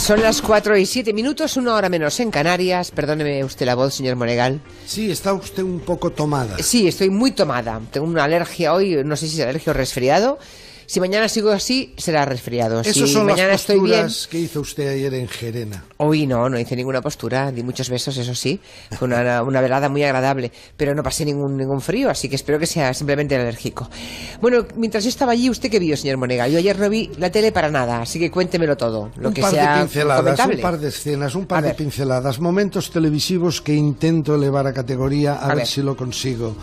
Son las 4:07, 1 hora menos en Canarias. Perdóneme usted la voz, señor Monegal. Sí, está usted un poco tomada. Sí, estoy muy tomada. Tengo una alergia hoy, no sé si es alergia o resfriado. Si mañana sigo así, será resfriado. Esas si son mañana las estoy bien... que hizo usted ayer en Gerena. Hoy no hice ninguna postura, di muchos besos, eso sí. Fue una velada muy agradable, pero no pasé ningún frío, así que espero que sea simplemente alérgico. Bueno, mientras yo estaba allí, ¿usted qué vio, señor Monegal? Yo ayer no vi la tele para nada, así que cuéntemelo todo. Un par de pinceladas, un par de escenas, un par de pinceladas, momentos televisivos que intento elevar a categoría, a ver si lo consigo.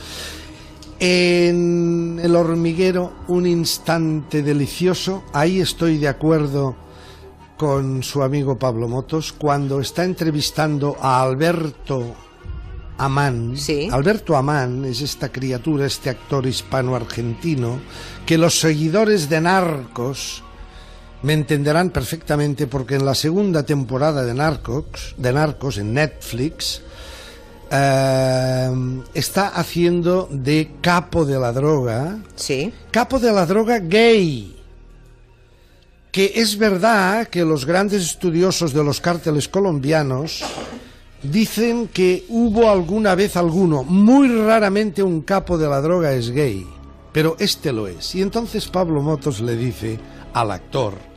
En El hormiguero, un instante delicioso. Ahí estoy de acuerdo con su amigo Pablo Motos cuando está entrevistando a Alberto Amán. ¿Sí? Alberto Amán es esta criatura, este actor hispano-argentino que los seguidores de Narcos me entenderán perfectamente, porque en la segunda temporada de Narcos en Netflix está haciendo de capo de la droga. Sí. Capo de la droga gay. Que es verdad que los grandes estudiosos de los cárteles colombianos dicen que hubo alguna vez alguno, muy raramente un capo de la droga es gay, pero este lo es. Y entonces Pablo Motos le dice al actor,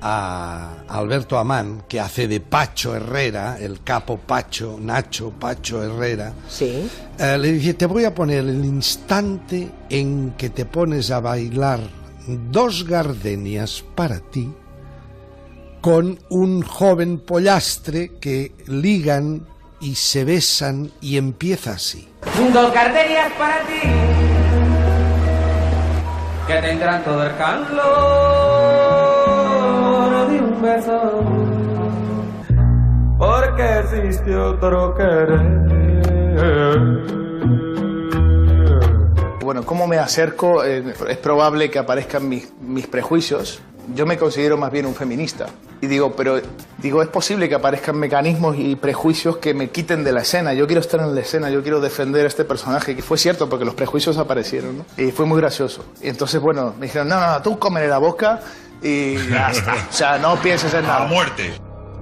a Alberto Amán, que hace de Pacho Herrera, el capo Pacho, Nacho Pacho Herrera, sí. Le dice, te voy a poner el instante en que te pones a bailar Dos gardenias para ti con un joven pollastre que ligan y se besan y empieza así. Dos gardenias para ti que tendrán todo el calor de un beso, porque existe otro querer. Bueno, ¿cómo me acerco? Es probable que aparezcan mis prejuicios. Yo me considero más bien un feminista. Y digo, es posible que aparezcan mecanismos y prejuicios que me quiten de la escena. Yo quiero estar en la escena, yo quiero defender a este personaje. Y fue cierto, porque los prejuicios aparecieron, ¿no? Y fue muy gracioso. Y entonces, bueno, me dijeron, no, tú cómele la boca y ya está. O sea, no pienses en nada. ¡A muerte!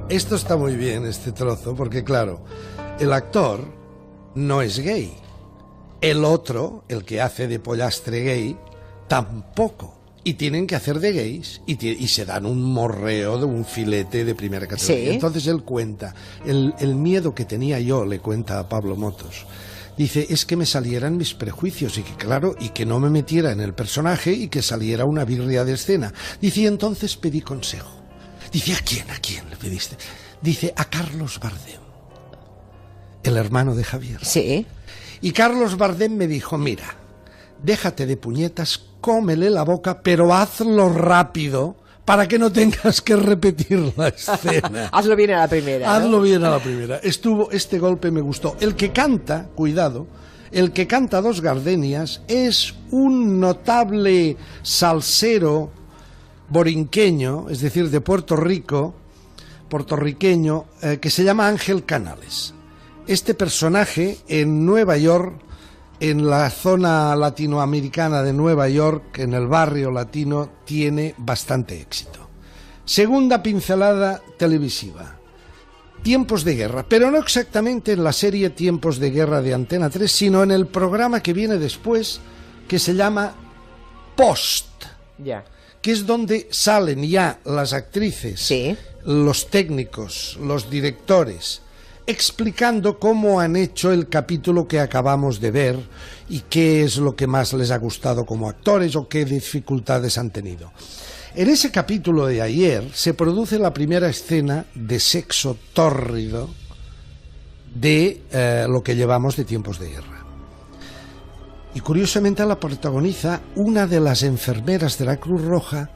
Esto está muy bien, este trozo, porque claro, el actor no es gay. El otro, el que hace de pollastre gay, tampoco. Y tienen que hacer de gays y se dan un morreo de un filete de primera categoría. Sí. Entonces él cuenta, el miedo que tenía yo, le cuenta a Pablo Motos. Dice, es que me salieran mis prejuicios y que claro, y que no me metiera en el personaje y que saliera una birria de escena. Dice, y entonces pedí consejo. Dice, ¿a quién le pediste? Dice, a Carlos Bardem, el hermano de Javier. Sí. Y Carlos Bardem me dijo, mira, déjate de puñetas, cómele la boca, pero hazlo rápido para que no tengas que repetir la escena. Hazlo bien a la primera. Hazlo bien a la primera. Este golpe me gustó. El que canta, cuidado, el que canta Dos gardenias es un notable salsero borinqueño, es decir, de Puerto Rico, puertorriqueño, que se llama Ángel Canales. Este personaje en Nueva York, en la zona latinoamericana de Nueva York, en el barrio latino, tiene bastante éxito. Segunda pincelada televisiva. Tiempos de guerra, pero no exactamente en la serie Tiempos de guerra de Antena 3, sino en el programa que viene después, que se llama Post. Ya. Que es donde salen ya las actrices, sí, los técnicos, los directores, explicando cómo han hecho el capítulo que acabamos de ver y qué es lo que más les ha gustado como actores o qué dificultades han tenido. En ese capítulo de ayer se produce la primera escena de sexo tórrido de lo que llevamos de Tiempos de guerra. Y curiosamente la protagoniza una de las enfermeras de la Cruz Roja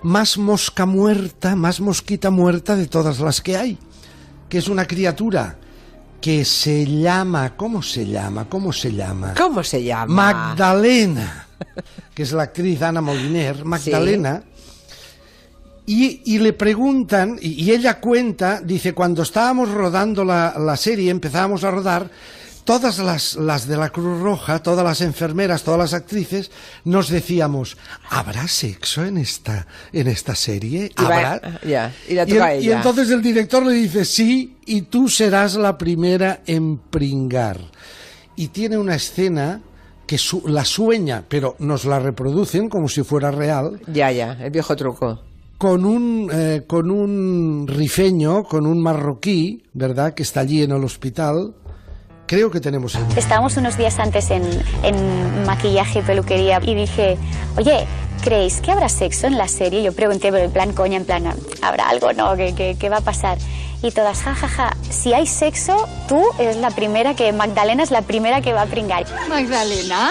más mosquita muerta de todas las que hay, que es una criatura que se llama... ¿Cómo se llama? Magdalena, que es la actriz Ana Moliner, Magdalena. Sí. Y le preguntan, y ella cuenta, dice, cuando estábamos rodando la serie, empezábamos a rodar, todas las de la Cruz Roja, todas las enfermeras, todas las actrices, nos decíamos, ¿habrá sexo en esta serie? ¿Habrá? Y la toca y ella. entonces el director le dice, sí, y tú serás la primera en pringar. Y tiene una escena que la sueña, pero nos la reproducen como si fuera real, Ya, el viejo truco. con un rifeño, con un marroquí, ¿verdad?, que está allí en el hospital. Creo que tenemos el... Estábamos unos días antes en maquillaje y peluquería y dije, oye, ¿creéis que habrá sexo en la serie? Yo pregunté, pero en plan coña, en plan, ¿habrá algo, no? ¿Qué va a pasar? Y todas, jajaja, si hay sexo, tú eres la primera Magdalena es la primera que va a pringar. ¿Magdalena?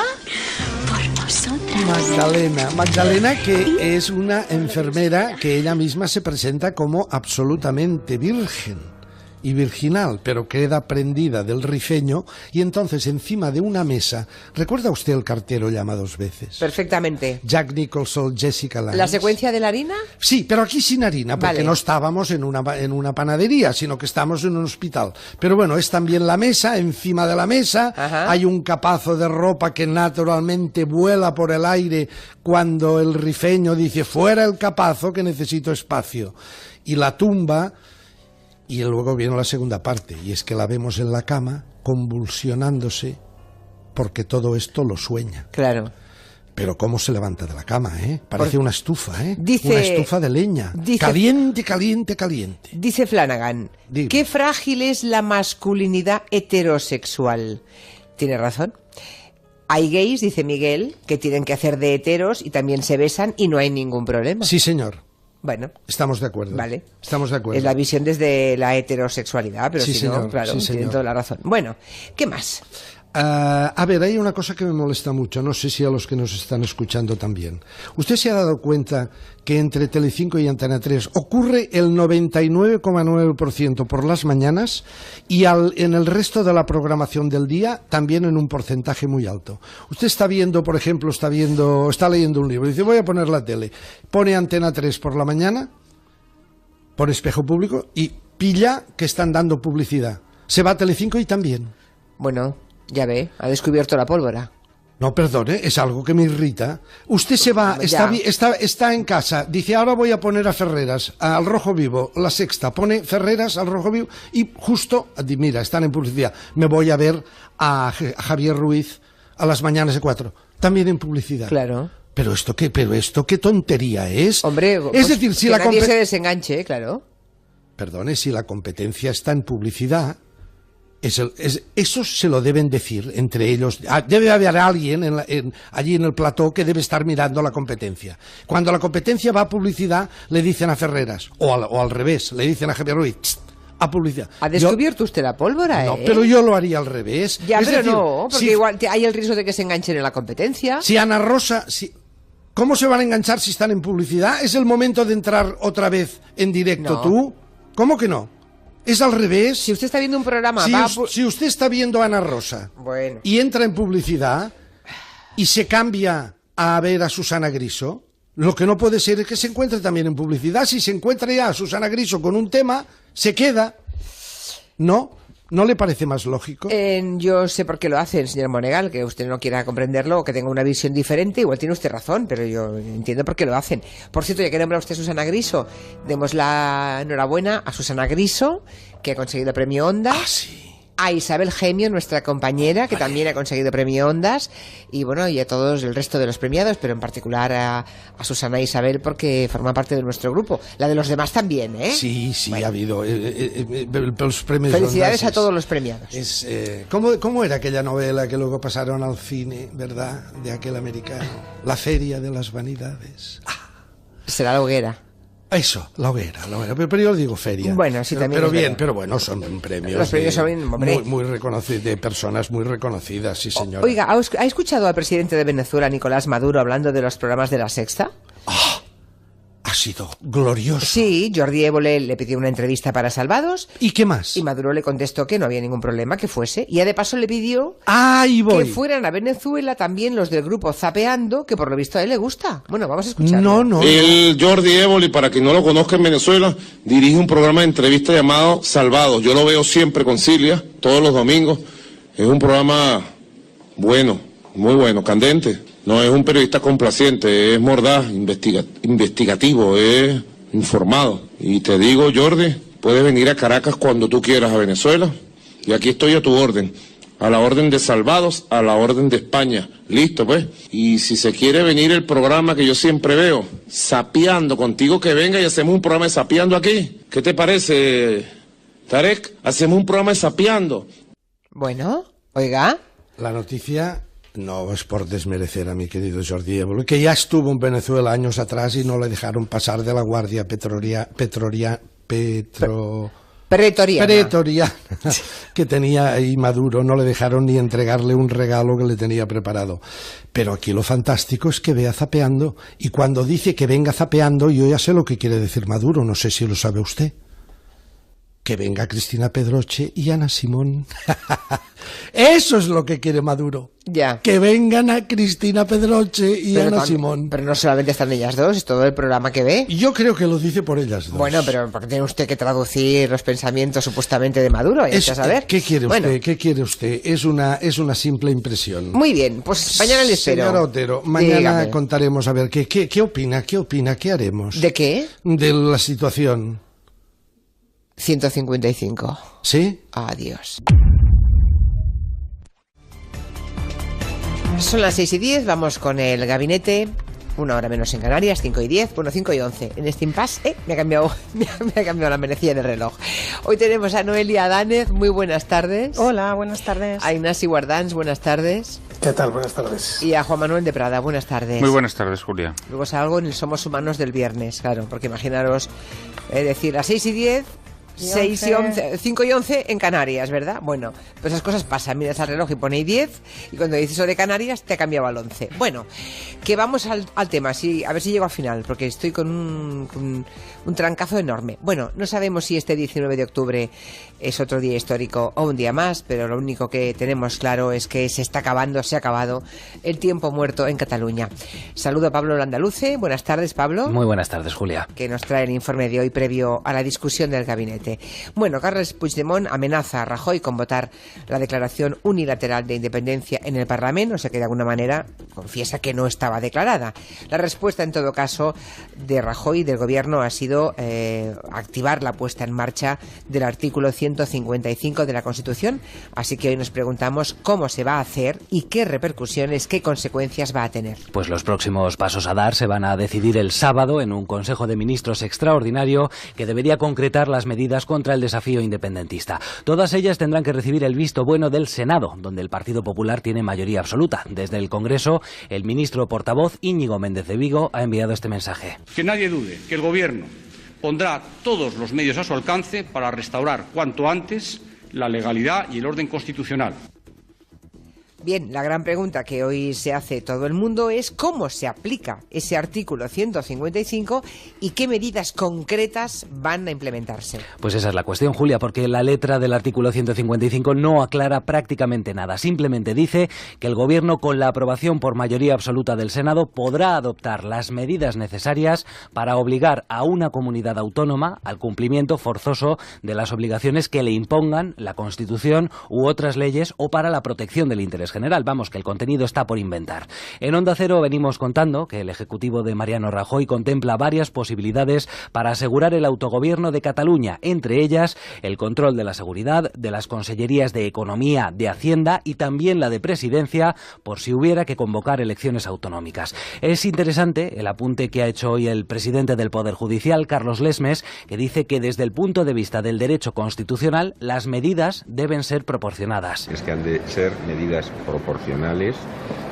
Por nosotras. Magdalena, que es una enfermera que ella misma se presenta como absolutamente virgen y virginal, pero queda prendida del rifeño, y entonces encima de una mesa, ¿recuerda usted el cartero llama dos veces? Perfectamente. Jack Nicholson, Jessica Lange. ¿La secuencia de la harina? Sí, pero aquí sin harina, porque Vale. no estábamos en una panadería, sino que estamos en un hospital. Pero bueno, es también la mesa, encima de la mesa Ajá. hay un capazo de ropa que naturalmente vuela por el aire cuando el rifeño dice, fuera el capazo que necesito espacio. Y la tumba, y luego viene la segunda parte, y es que la vemos en la cama convulsionándose porque todo esto lo sueña. Claro. Pero cómo se levanta de la cama, ¿eh? Parece una estufa, ¿eh? Dice- una estufa de leña. dice- Caliente, caliente, caliente. Dice Flanagan, Dime. qué frágil es la masculinidad heterosexual. Tiene razón. Hay gays, dice Miguel, que tienen que hacer de heteros y también se besan y no hay ningún problema. Sí, señor. Bueno, Estamos de acuerdo. vale. Estamos de acuerdo. Es la visión desde la heterosexualidad, pero Sí, si no, señor, claro, sí, tienen señor. toda la razón. Bueno, ¿qué más? A ver, hay una cosa que me molesta mucho, no sé si a los que nos están escuchando también. ¿Usted se ha dado cuenta que entre Telecinco y Antena 3 ocurre el 99,9% por las mañanas y en el resto de la programación del día también en un porcentaje muy alto? Usted está viendo, por ejemplo, está leyendo un libro, dice, voy a poner la tele, pone Antena 3 por la mañana, por espejo público, y pilla que están dando publicidad. Se va a Telecinco y también. Bueno, ya ve, ha descubierto la pólvora. No, perdone, es algo que me irrita. Usted se va, Ya. está en casa, dice, ahora voy a poner a Ferreras, al Rojo Vivo, La Sexta, pone Ferreras al Rojo Vivo y justo, mira, están en publicidad, me voy a ver a Javier Ruiz a las mañanas de 4, también en publicidad. Claro. Pero esto qué tontería es. Hombre, es pues, decir, si que la nadie se desenganche, claro. Perdone, si la competencia está en publicidad, eso se lo deben decir entre ellos. Debe haber alguien allí en el plató que debe estar mirando la competencia. Cuando la competencia va a publicidad, le dicen a Ferreras, o al revés, le dicen a Javier Ruiz, "Tst, a publicidad". Ha descubierto usted la pólvora, No, ¿eh? pero yo lo haría al revés. Ya, Es pero decir, no, porque si- igual hay el riesgo de que se enganchen en la competencia. Si Ana Rosa... ¿Cómo se van a enganchar si están en publicidad? ¿Es el momento de entrar otra vez en directo No. tú? ¿Cómo que no? Es al revés. Si usted está viendo un programa... Si, va a si usted está viendo a Ana Rosa Bueno. y entra en publicidad y se cambia a ver a Susana Griso, lo que no puede ser es que se encuentre también en publicidad. Si se encuentra ya a Susana Griso con un tema, se queda. ¿No le parece más lógico? Yo sé por qué lo hacen, señor Monegal, que usted no quiera comprenderlo o que tenga una visión diferente, igual tiene usted razón, pero yo entiendo por qué lo hacen. Por cierto, ya que nombra usted a Susana Griso, demos la enhorabuena a Susana Griso, que ha conseguido el premio Ondas. Ah, sí. A Isabel Gemio, nuestra compañera, que también ha conseguido premio Ondas, y bueno, y a todos el resto de los premiados, pero en particular a Susana e Isabel porque forma parte de nuestro grupo. La de los demás también, ¿eh? Sí, Bueno. ha habido los premios. Felicidades Ondas a todos los premiados. ¿Cómo era aquella novela que luego pasaron al cine, verdad? De aquel americano. La Feria de las Vanidades. Será la hoguera. Eso, la hoguera. Pero yo digo feria. Bueno, sí, también Pero es bien, verdad. pero bueno, son premios. Los premios son, hombre. muy reconocidos, de personas muy reconocidas, sí, señora. Oiga, ¿ha escuchado al presidente de Venezuela, Nicolás Maduro, hablando de los programas de La Sexta? Ha sido glorioso. Sí, Jordi Évole le pidió una entrevista para Salvados ¿Y qué más? y Maduro le contestó que no había ningún problema, que fuese. Y ya de paso le pidió Ahí voy. que fueran a Venezuela también los del grupo Zapeando, que por lo visto a él le gusta. Bueno, vamos a escucharlo. No. El Jordi Évole, para quien no lo conozca en Venezuela, dirige un programa de entrevista llamado Salvados. Yo lo veo siempre con Cilia, todos los domingos. Es un programa bueno, muy bueno, candente. No es un periodista complaciente, es mordaz, investigativo, es informado. Y te digo, Jordi, puedes venir a Caracas cuando tú quieras a Venezuela. Y aquí estoy a tu orden. A la orden de Salvados, a la orden de España. Listo, pues. Y si se quiere venir el programa que yo siempre veo, Sapeando, contigo que venga y hacemos un programa de Sapeando aquí. ¿Qué te parece, Tarek? Hacemos un programa de Sapeando. Bueno, oiga. La noticia no es por desmerecer a mi querido Jordi Évole, que ya estuvo en Venezuela años atrás y no le dejaron pasar de la Guardia Pretoriana que tenía ahí Maduro, no le dejaron ni entregarle un regalo que le tenía preparado. Pero aquí lo fantástico es que vea Zapeando, y cuando dice que venga Zapeando, yo ya sé lo que quiere decir Maduro, no sé si lo sabe usted. Que venga Cristina Pedroche y Ana Simón. Eso es lo que quiere Maduro. Ya. Que vengan a Cristina Pedroche y Ana Simón. Pero no solamente están ellas dos, es todo el programa que ve. Yo creo que lo dice por ellas dos. Bueno, pero porque tiene usted que traducir los pensamientos supuestamente de Maduro, ya a saber. ¿Qué quiere usted? Bueno. ¿Qué quiere usted? Es una simple impresión. Muy bien, pues mañana le espero. Señora Otero, mañana contaremos a ver qué opina, qué haremos. ¿De qué? De la situación. 155. ¿Sí? Adiós. Son las 6:10, vamos con el gabinete. 1 hora menos en Canarias, 5:10, bueno, 5:11. En este impasse me ha cambiado la manecilla del reloj. Hoy tenemos a Noelia Adánez, muy buenas tardes. Hola, buenas tardes. A Ignasi Guardans, buenas tardes. ¿Qué tal? Buenas tardes. Y a Juan Manuel de Prada, buenas tardes. Muy buenas tardes, Julia. Luego salgo en el Somos Humanos del viernes, claro, porque imaginaros, decir, las 6:10... 5:11 en Canarias, ¿verdad? Bueno, pues esas cosas pasan. Miras al reloj y pone 10, y cuando dices eso de Canarias te ha cambiado al 11. Bueno, que vamos al tema, a ver si llego al final, porque estoy con un trancazo enorme. Bueno, no sabemos si este 19 de octubre es otro día histórico o un día más, pero lo único que tenemos claro es que se ha acabado el tiempo muerto en Cataluña. Saludo a Pablo Landaluce. Buenas tardes, Pablo. Muy buenas tardes, Julia. Que nos trae el informe de hoy previo a la discusión del gabinete. Bueno, Carles Puigdemont amenaza a Rajoy con votar la declaración unilateral de independencia en el Parlamento, o sea que de alguna manera confiesa que no estaba declarada. La respuesta, en todo caso, de Rajoy y del Gobierno ha sido activar la puesta en marcha del artículo 155 de la Constitución, así que hoy nos preguntamos cómo se va a hacer y qué repercusiones, qué consecuencias va a tener. Pues los próximos pasos a dar se van a decidir el sábado en un Consejo de Ministros extraordinario que debería concretar las medidas contra el desafío independentista. Todas ellas tendrán que recibir el visto bueno del Senado, donde el Partido Popular tiene mayoría absoluta. Desde el Congreso, el ministro portavoz Íñigo Méndez de Vigo ha enviado este mensaje. Que nadie dude que el Gobierno pondrá todos los medios a su alcance para restaurar cuanto antes la legalidad y el orden constitucional. Bien, la gran pregunta que hoy se hace todo el mundo es cómo se aplica ese artículo 155 y qué medidas concretas van a implementarse. Pues esa es la cuestión, Julia, porque la letra del artículo 155 no aclara prácticamente nada. Simplemente dice que el Gobierno, con la aprobación por mayoría absoluta del Senado, podrá adoptar las medidas necesarias para obligar a una comunidad autónoma al cumplimiento forzoso de las obligaciones que le impongan la Constitución u otras leyes o para la protección del interés general. Vamos, que el contenido está por inventar. En Onda Cero venimos contando que el Ejecutivo de Mariano Rajoy contempla varias posibilidades para asegurar el autogobierno de Cataluña, entre ellas el control de la seguridad, de las consellerías de Economía, de Hacienda y también la de Presidencia, por si hubiera que convocar elecciones autonómicas. Es interesante el apunte que ha hecho hoy el presidente del Poder Judicial, Carlos Lesmes, que dice que desde el punto de vista del derecho constitucional, las medidas deben ser proporcionadas. Es que han de ser medidas proporcionales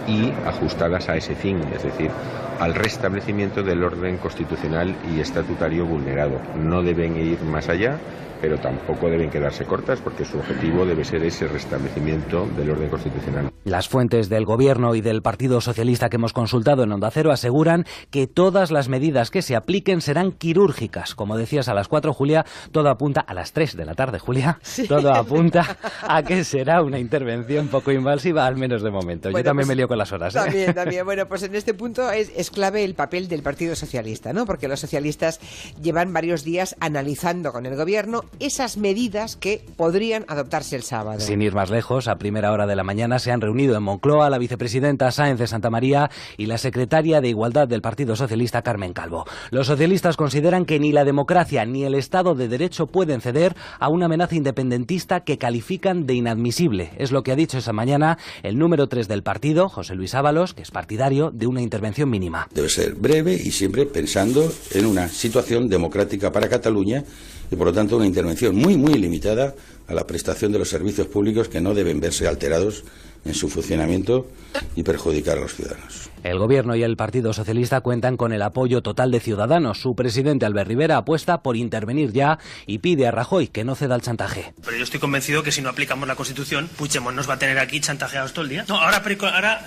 y ajustadas a ese fin, es decir, al restablecimiento del orden constitucional y estatutario vulnerado. No deben ir más allá, pero tampoco deben quedarse cortas porque su objetivo debe ser ese restablecimiento del orden constitucional. Las fuentes del Gobierno y del Partido Socialista que hemos consultado en Onda Cero aseguran que todas las medidas que se apliquen serán quirúrgicas. Como decías a las 4, Julia, todo apunta a las 3 de la tarde, Julia. Sí. Todo apunta a que será una intervención poco invasiva, al menos de momento. Bueno, yo también me lío con con las horas. También. Bueno, pues en este punto es clave el papel del Partido Socialista, ¿no? Porque los socialistas llevan varios días analizando con el gobierno esas medidas que podrían adoptarse el sábado. Sin ir más lejos, a primera hora de la mañana se han reunido en Moncloa la vicepresidenta Sáenz de Santamaría y la secretaria de Igualdad del Partido Socialista, Carmen Calvo. Los socialistas consideran que ni la democracia ni el Estado de Derecho pueden ceder a una amenaza independentista que califican de inadmisible. Es lo que ha dicho esa mañana el número 3 del partido, José Luis Ábalos, que es partidario de una intervención mínima. Debe ser breve y siempre pensando en una situación democrática para Cataluña y, por lo tanto, una intervención muy limitada a la prestación de los servicios públicos que no deben verse alterados en su funcionamiento y perjudicar a los ciudadanos. El Gobierno y el Partido Socialista cuentan con el apoyo total de Ciudadanos. Su presidente, Albert Rivera, apuesta por intervenir ya y pide a Rajoy que no ceda al chantaje. Pero yo estoy convencido que si no aplicamos la Constitución, Puigdemont nos va a tener aquí chantajeados todo el día. No, ahora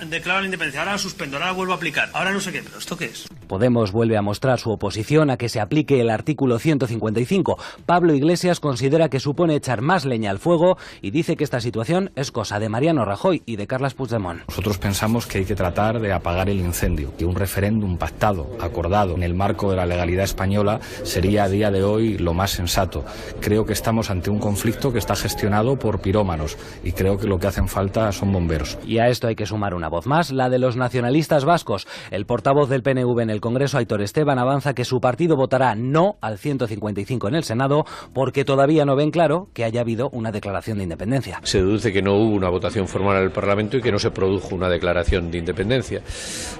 declaro la independencia, ahora la suspendo, ahora la vuelvo a aplicar, ahora no sé qué, pero ¿esto qué es? Podemos vuelve a mostrar su oposición a que se aplique el artículo 155. Pablo Iglesias considera que supone echar más leña al fuego y dice que esta situación es cosa de Mariano Rajoy y de Carles Puigdemont. Nosotros pensamos que hay que tratar de apagar el incendio, que un referéndum pactado, acordado en el marco de la legalidad española sería a día de hoy lo más sensato. Creo que estamos ante un conflicto que está gestionado por pirómanos y creo que lo que hacen falta son bomberos. Y a esto hay que sumar una voz más, la de los nacionalistas vascos. El portavoz del PNV en el Congreso, Aitor Esteban, avanza que su partido votará no al 155 en el Senado porque todavía no ven claro que haya habido una declaración de independencia. Se deduce que no hubo una votación formal en el Parlamento y que no se produjo una declaración de independencia.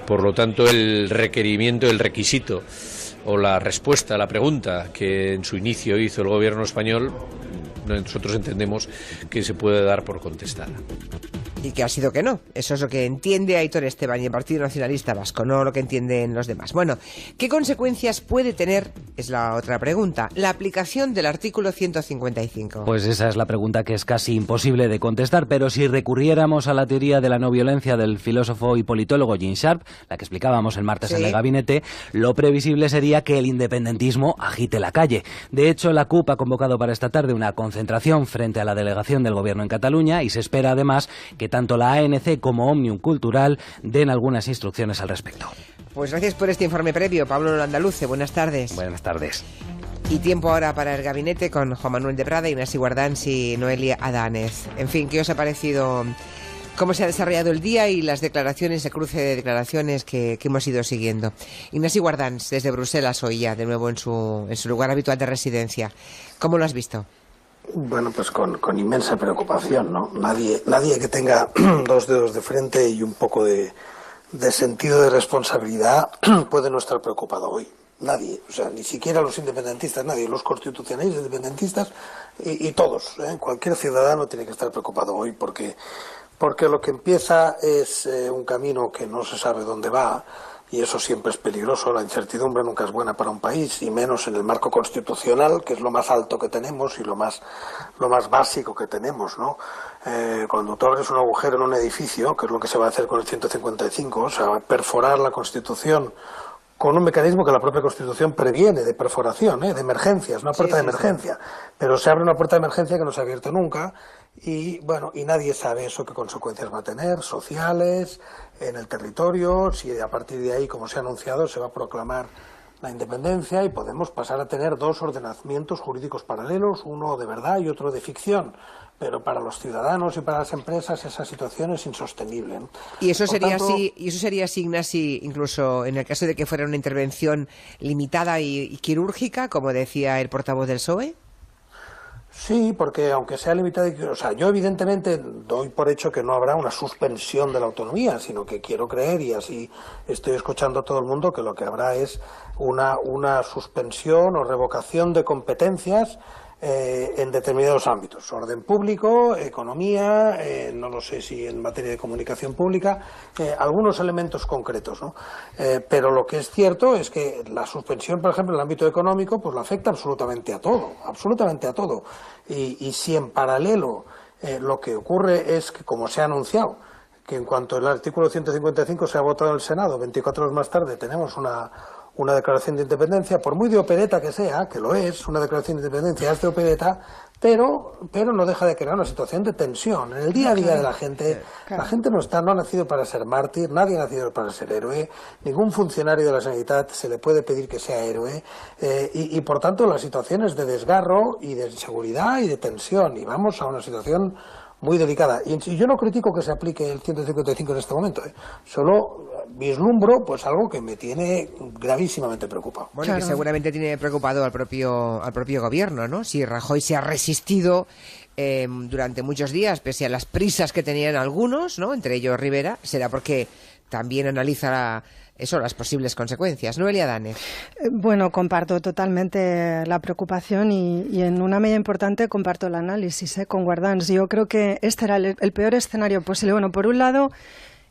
Por lo tanto, el requisito o la respuesta a la pregunta que en su inicio hizo el gobierno español, nosotros entendemos que se puede dar por contestada. Y que ha sido que no. Eso es lo que entiende Aitor Esteban y el Partido Nacionalista Vasco, no lo que entienden los demás. Bueno, ¿qué consecuencias puede tener, es la otra pregunta, la aplicación del artículo 155? Pues esa es la pregunta que es casi imposible de contestar, pero si recurriéramos a la teoría de la no violencia del filósofo y politólogo Gene Sharp, la que explicábamos el martes en el gabinete, lo previsible sería que el independentismo agite la calle. De hecho, la CUP ha convocado para esta tarde una concentración frente a la delegación del gobierno en Cataluña y se espera además que tanto la ANC como Òmnium Cultural den algunas instrucciones al respecto. Pues gracias por este informe previo, Pablo Andaluce. Buenas tardes. Buenas tardes. Y tiempo ahora para el gabinete con Juan Manuel de Prada, Ignasi Guardans y Noelia Adánez. En fin, ¿qué os ha parecido cómo se ha desarrollado el día y las declaraciones, el cruce de declaraciones que hemos ido siguiendo? Ignasi Guardans, desde Bruselas hoy ya, de nuevo en su lugar habitual de residencia. ¿Cómo lo has visto? Bueno, pues con inmensa preocupación, ¿no? Nadie que tenga dos dedos de frente y un poco de sentido de responsabilidad puede no estar preocupado hoy. Nadie, o sea, ni siquiera los independentistas, nadie, los constitucionalistas, independentistas y todos, ¿eh? Cualquier ciudadano tiene que estar preocupado hoy porque lo que empieza es un camino que no se sabe dónde va. Y eso siempre es peligroso, la incertidumbre nunca es buena para un país, y menos en el marco constitucional, que es lo más alto que tenemos y lo más básico que tenemos, ¿no? Cuando tú abres un agujero en un edificio, que es lo que se va a hacer con el 155, o sea, perforar la Constitución con un mecanismo que la propia Constitución previene de perforación, de emergencias, una puerta de emergencia. Pero se abre una puerta de emergencia que no se ha abierto nunca y, bueno, y nadie sabe eso qué consecuencias va a tener, sociales, en el territorio, si a partir de ahí, como se ha anunciado, se va a proclamar la independencia y podemos pasar a tener dos ordenamientos jurídicos paralelos, uno de verdad y otro de ficción. Pero para los ciudadanos y para las empresas esa situación es insostenible, ¿no? ¿Y eso sería así, Ignasi, incluso en el caso de que fuera una intervención limitada y quirúrgica, como decía el portavoz del PSOE? Sí, porque aunque sea limitada, o sea, yo evidentemente doy por hecho que no habrá una suspensión de la autonomía, sino que quiero creer, y así estoy escuchando a todo el mundo, que lo que habrá es una suspensión o revocación de competencias en determinados ámbitos, orden público, economía, no lo sé si en materia de comunicación pública, algunos elementos concretos, ¿no? Pero lo que es cierto es que la suspensión, por ejemplo, en el ámbito económico, pues lo afecta absolutamente a todo, y si en paralelo lo que ocurre es que, como se ha anunciado, que en cuanto el artículo 155 se ha votado en el Senado, 24 horas más tarde tenemos una declaración de independencia, por muy de opereta que sea, que lo es, una declaración de independencia es de opereta, pero no deja de crear una situación de tensión. En el día a día de la gente no ha nacido para ser mártir, nadie ha nacido para ser héroe, ningún funcionario de la sanidad se le puede pedir que sea héroe, y por tanto la situación es de desgarro y de inseguridad y de tensión, y vamos a una situación muy delicada. Y yo no critico que se aplique el 155 en este momento, solo vislumbro pues algo que me tiene gravísimamente preocupado. Bueno, que seguramente tiene preocupado al propio gobierno, ¿no? Si Rajoy se ha resistido durante muchos días, pese a las prisas que tenían algunos, ¿no? Entre ellos Rivera, será porque también analiza las posibles consecuencias. Noelia Dane. Bueno, comparto totalmente la preocupación y en una medida importante comparto el análisis con Guardans. Yo creo que este era el peor escenario posible. Bueno, por un lado,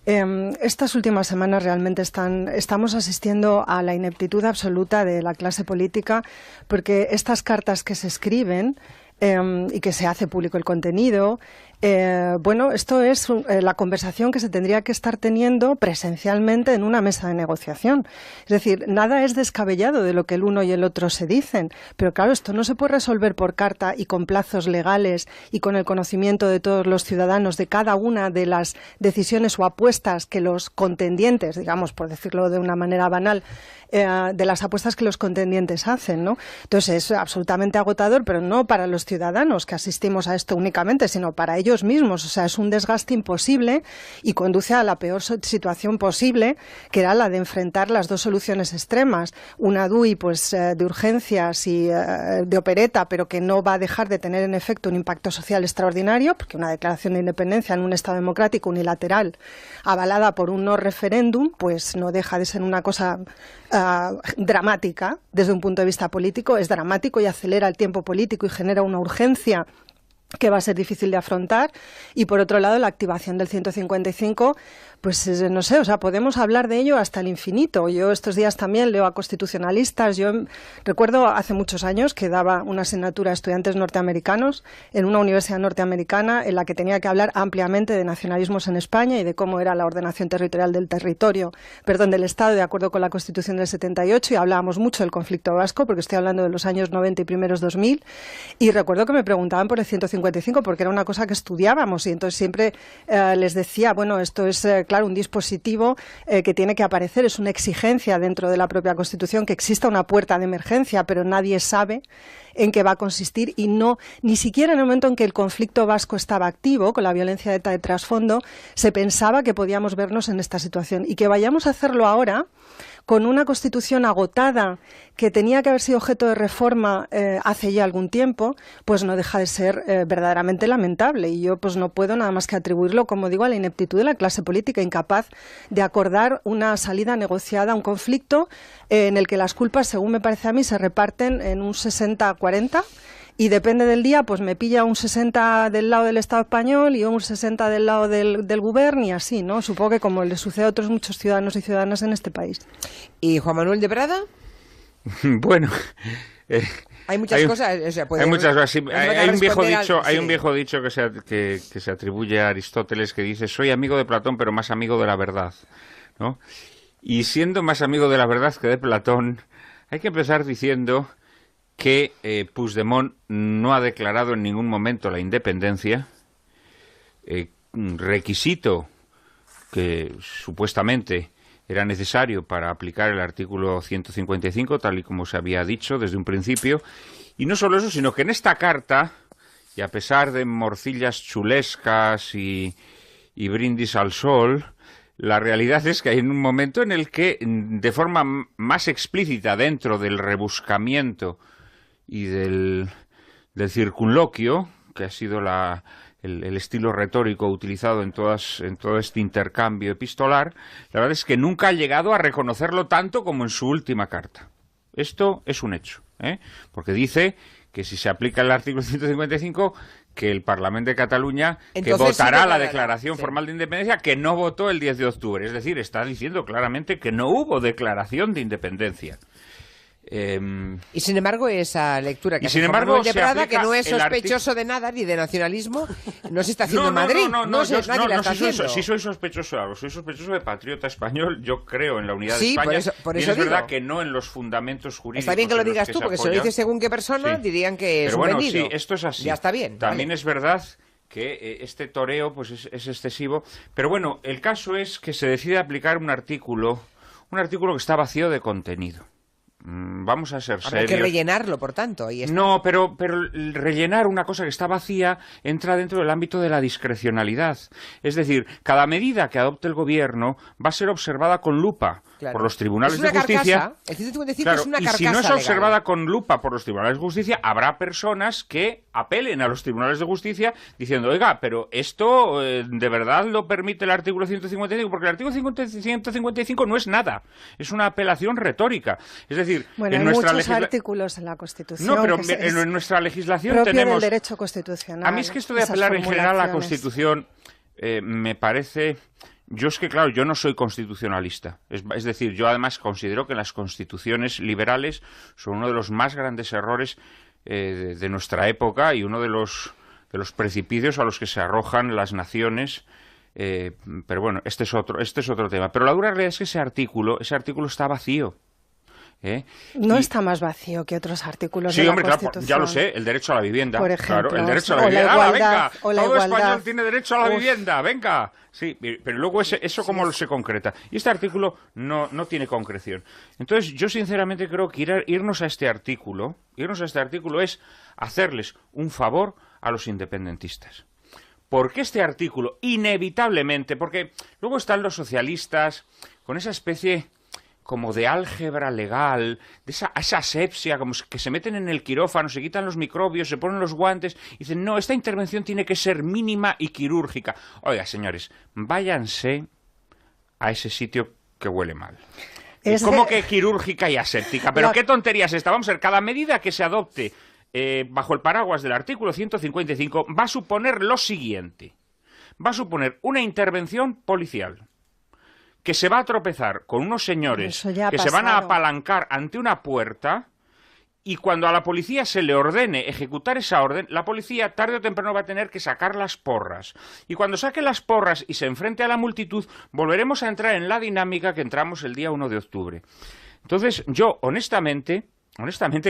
estas últimas semanas realmente estamos asistiendo a la ineptitud absoluta de la clase política, porque estas cartas que se escriben y que se hace público el contenido, esto es la conversación que se tendría que estar teniendo presencialmente en una mesa de negociación. Es decir, nada es descabellado de lo que el uno y el otro se dicen, pero claro, esto no se puede resolver por carta y con plazos legales y con el conocimiento de todos los ciudadanos de cada una de las decisiones o apuestas que los contendientes, digamos, por decirlo de una manera banal, de las apuestas que los contendientes hacen, ¿no? Entonces es absolutamente agotador, pero no para los ciudadanos que asistimos a esto únicamente, sino para ellos mismos. O sea, es un desgaste imposible y conduce a la peor situación posible, que era la de enfrentar las dos soluciones extremas. Una DUI pues de urgencias y de opereta, pero que no va a dejar de tener en efecto un impacto social extraordinario, porque una declaración de independencia en un Estado democrático unilateral avalada por un no referéndum, pues no deja de ser una cosa dramática desde un punto de vista político. Es dramático y acelera el tiempo político y genera una urgencia que va a ser difícil de afrontar. Y por otro lado, la activación del 155, pues no sé, o sea, podemos hablar de ello hasta el infinito. Yo estos días también leo a constitucionalistas. Yo recuerdo hace muchos años que daba una asignatura a estudiantes norteamericanos en una universidad norteamericana en la que tenía que hablar ampliamente de nacionalismos en España y de cómo era la ordenación territorial del del Estado, de acuerdo con la Constitución del 78, y hablábamos mucho del conflicto vasco, porque estoy hablando de los años 90 y primeros 2000, y recuerdo que me preguntaban por el 155 porque era una cosa que estudiábamos, y entonces siempre les decía, bueno, esto es claro, un dispositivo que tiene que aparecer, es una exigencia dentro de la propia Constitución que exista una puerta de emergencia, pero nadie sabe en qué va a consistir, y ni siquiera en el momento en que el conflicto vasco estaba activo, con la violencia de ETA de trasfondo, se pensaba que podíamos vernos en esta situación. Y que vayamos a hacerlo ahora, con una Constitución agotada que tenía que haber sido objeto de reforma hace ya algún tiempo, pues no deja de ser verdaderamente lamentable. Y yo pues no puedo nada más que atribuirlo, como digo, a la ineptitud de la clase política, incapaz de acordar una salida negociada a un conflicto en el que las culpas, según me parece a mí, se reparten en un 60-40, y depende del día, pues me pilla un 60 del lado del Estado español y un 60 del lado del gobierno, y así, ¿no? Supongo que como le sucede a otros muchos ciudadanos y ciudadanas en este país. ¿Y Juan Manuel de Prada? Bueno, hay muchas cosas. O sea, hay muchas cosas. Sí, hay un viejo dicho que se atribuye a Aristóteles, que dice: soy amigo de Platón, pero más amigo de la verdad, ¿no? Y siendo más amigo de la verdad que de Platón, hay que empezar diciendo que Puigdemont no ha declarado en ningún momento la independencia, requisito que supuestamente era necesario para aplicar el artículo 155, tal y como se había dicho desde un principio. Y no solo eso, sino que en esta carta, y a pesar de morcillas chulescas y brindis al sol, la realidad es que hay un momento en el que, de forma más explícita, dentro del rebuscamiento y del circunloquio, que ha sido el estilo retórico utilizado en todo este intercambio epistolar, la verdad es que nunca ha llegado a reconocerlo tanto como en su última carta. Esto es un hecho, porque dice que si se aplica el artículo 155, que el Parlamento de Cataluña que votará la declaración formal de independencia, que no votó el 10 de octubre. Es decir, está diciendo claramente que no hubo declaración de independencia. Y sin embargo, esa lectura que y hace sin Juan embargo, Manuel de se Prada, aplica que no es el sospechoso de nada ni de nacionalismo, no se está haciendo en Madrid. Nadie la está haciendo. Sí soy sospechoso de algo, soy sospechoso de patriota español. Yo creo en la unidad de Sí, España. por y eso es verdad digo. que no en los fundamentos jurídicos. Está bien que lo en los digas que tú, se porque si lo apoya. dices según qué persona, Sí. dirían que es Pero un bueno, vendido. sí, esto es así. Ya está bien. También vale. es verdad que este toreo pues es excesivo. Pero bueno, el caso es que se decide aplicar un artículo que está vacío de contenido. Vamos a ser Habrá serios. que rellenarlo, por tanto. Y No, pero rellenar una cosa que está vacía entra dentro del ámbito de la discrecionalidad. Es decir, cada medida que adopte el gobierno va a ser observada con lupa por los tribunales de justicia. Carcasa. El 155 Claro, es una y carcasa si no es legal. observada con lupa por los tribunales de justicia, habrá personas que apelen a los tribunales de justicia diciendo, oiga, pero esto de verdad lo permite el artículo 155, porque el artículo 155 no es nada, es una apelación retórica. Es decir, Bueno, en hay nuestra muchos artículos en la Constitución. No, pero que en nuestra legislación propio tenemos... del derecho constitucional. A mí es que esto de esas apelar en general a la formulaciones. Constitución me parece... Yo es que, claro, yo no soy constitucionalista. Es decir, yo además considero que las constituciones liberales son uno de los más grandes errores de nuestra época y uno de los precipicios a los que se arrojan las naciones. Pero bueno, este es otro tema. Pero la dura realidad es que ese artículo está vacío. No está más vacío que otros artículos Sí, de la hombre, claro, Constitución. ya lo sé, el derecho a la vivienda. Por ejemplo, claro, el derecho a la o la vivienda. igualdad, Venga, o la todo igualdad. español tiene derecho a la vivienda, venga. Sí, pero luego eso cómo se concreta. Y este artículo no tiene concreción. Entonces, yo sinceramente creo que irnos a este artículo es hacerles un favor a los independentistas. Porque este artículo, inevitablemente, porque luego están los socialistas con esa especie como de álgebra legal, de esa asepsia, como que se meten en el quirófano, se quitan los microbios, se ponen los guantes, y dicen, no, esta intervención tiene que ser mínima y quirúrgica. Oiga, señores, váyanse a ese sitio que huele mal. ¿Cómo que quirúrgica y aséptica? ¿Pero qué tontería es esta? Vamos a ver, cada medida que se adopte bajo el paraguas del artículo 155 va a suponer lo siguiente. Va a suponer una intervención policial que se va a tropezar con unos señores que se van a apalancar ante una puerta y cuando a la policía se le ordene ejecutar esa orden, la policía tarde o temprano va a tener que sacar las porras. Y cuando saque las porras y se enfrente a la multitud, volveremos a entrar en la dinámica que entramos el día 1 de octubre. Entonces, yo, honestamente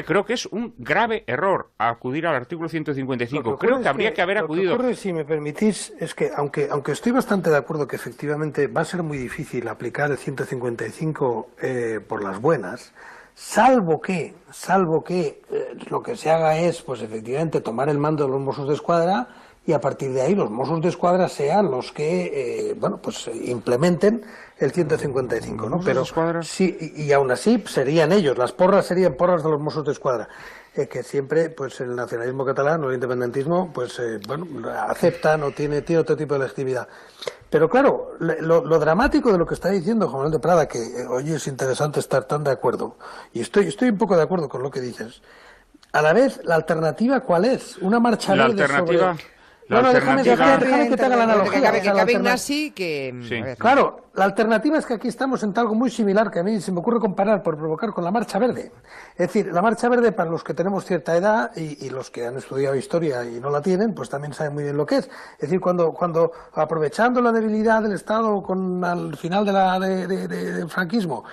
creo que es un grave error acudir al artículo 155. Creo que habría que haber acudido... Lo que ocurre, si me permitís, es que aunque estoy bastante de acuerdo que efectivamente va a ser muy difícil aplicar el 155 por las buenas, salvo que lo que se haga es, pues efectivamente, tomar el mando de los Mossos d'Esquadra y a partir de ahí los Mossos d'Esquadra sean los que implementen el 155, ¿no? Pero sí, y aún así serían ellos, las porras serían porras de los Mossos d'Esquadra, que siempre, pues el nacionalismo catalán o el independentismo, pues aceptan o tiene otro tipo de legitimidad. Pero claro, lo dramático de lo que está diciendo Juan Manuel de Prada, que oye, es interesante estar tan de acuerdo, y estoy un poco de acuerdo con lo que dices. A la vez, ¿la alternativa cuál es? Una marcha verde sobre... Déjame que te haga la analogía. Claro, la alternativa es que aquí estamos en algo muy similar que a mí se me ocurre comparar por provocar con la Marcha Verde. Es decir, la Marcha Verde, para los que tenemos cierta edad y los que han estudiado historia y no la tienen, pues también saben muy bien lo que es. Es decir, cuando aprovechando la debilidad del Estado al final del franquismo,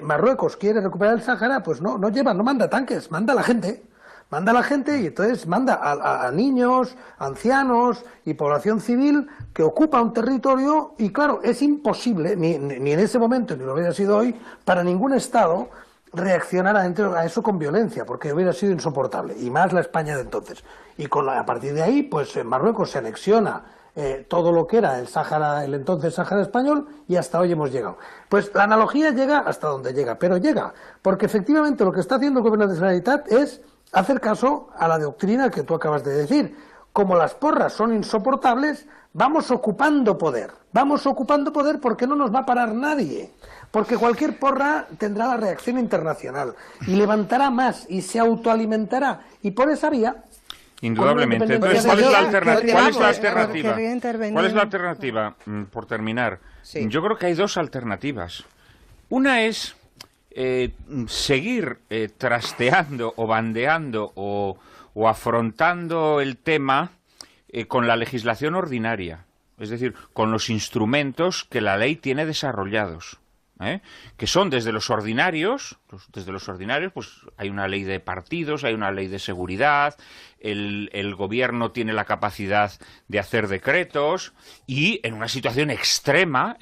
Marruecos quiere recuperar el Sáhara, pues no manda tanques, manda a la gente. Manda a la gente y entonces manda a niños, ancianos y población civil que ocupa un territorio y claro, es imposible, ni en ese momento, ni lo hubiera sido hoy, para ningún Estado reaccionar a eso con violencia, porque hubiera sido insoportable, y más la España de entonces. Y a partir de ahí, pues Marruecos se anexiona todo lo que era el entonces Sáhara español y hasta hoy hemos llegado. Pues la analogía llega hasta donde llega, pero llega, porque efectivamente lo que está haciendo el Gobierno de la Generalitat es hacer caso a la doctrina que tú acabas de decir. Como las porras son insoportables, vamos ocupando poder porque no nos va a parar nadie, porque cualquier porra tendrá la reacción internacional y levantará más y se autoalimentará y por esa vía... Indudablemente. Entonces, ¿cuál es la alternativa? ¿Cuál es la alternativa? Por terminar, yo creo que hay dos alternativas. Una es seguir trasteando o bandeando o afrontando el tema con la legislación ordinaria, es decir, con los instrumentos que la ley tiene desarrollados. Que son desde los ordinarios, pues hay una ley de partidos, hay una ley de seguridad, el gobierno tiene la capacidad de hacer decretos y en una situación extrema,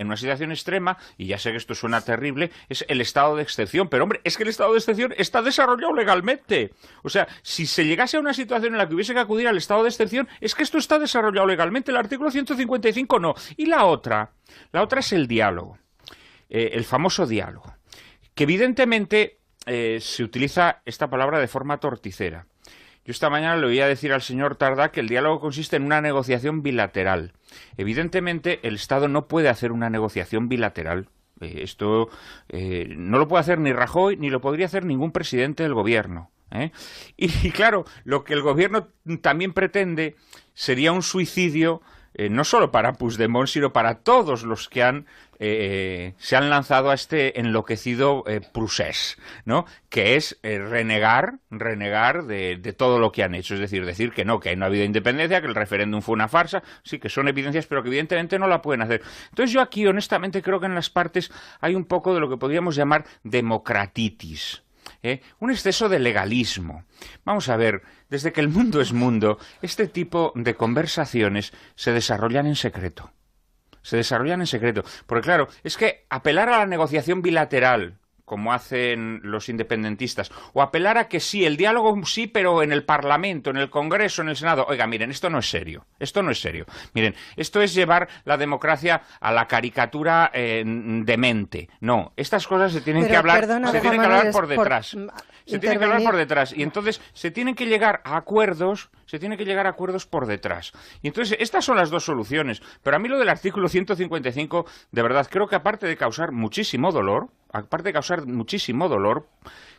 y ya sé que esto suena terrible, es el estado de excepción, pero hombre, es que el estado de excepción está desarrollado legalmente. O sea, si se llegase a una situación en la que hubiese que acudir al estado de excepción, es que esto está desarrollado legalmente, el artículo 155 no. Y la otra es el diálogo. El famoso diálogo, que evidentemente se utiliza esta palabra de forma torticera. Yo esta mañana le oía decir al señor Tardá que el diálogo consiste en una negociación bilateral. Evidentemente el Estado no puede hacer una negociación bilateral. Esto no lo puede hacer ni Rajoy ni lo podría hacer ningún presidente del gobierno. Y claro, lo que el gobierno también pretende sería un suicidio no solo para Puigdemont, sino para todos los que se han lanzado a este enloquecido procés, ¿no? Que es renegar de todo lo que han hecho, es decir que no ha habido independencia, que el referéndum fue una farsa, sí, que son evidencias, pero que evidentemente no la pueden hacer. Entonces yo aquí, honestamente, creo que en las partes hay un poco de lo que podríamos llamar democratitis. Un exceso de legalismo. Vamos a ver, desde que el mundo es mundo, este tipo de conversaciones se desarrollan en secreto. Porque claro, es que apelar a la negociación bilateral, como hacen los independentistas, o apelar a que sí, el diálogo sí, pero en el Parlamento, en el Congreso, en el Senado. Oiga, miren, esto no es serio. Miren, esto es llevar la democracia a la caricatura demente. No, estas cosas se tienen que hablar, por detrás. Y entonces se tienen que llegar a acuerdos por detrás. Y entonces estas son las dos soluciones. Pero a mí lo del artículo 155, de verdad, creo que aparte de causar muchísimo dolor,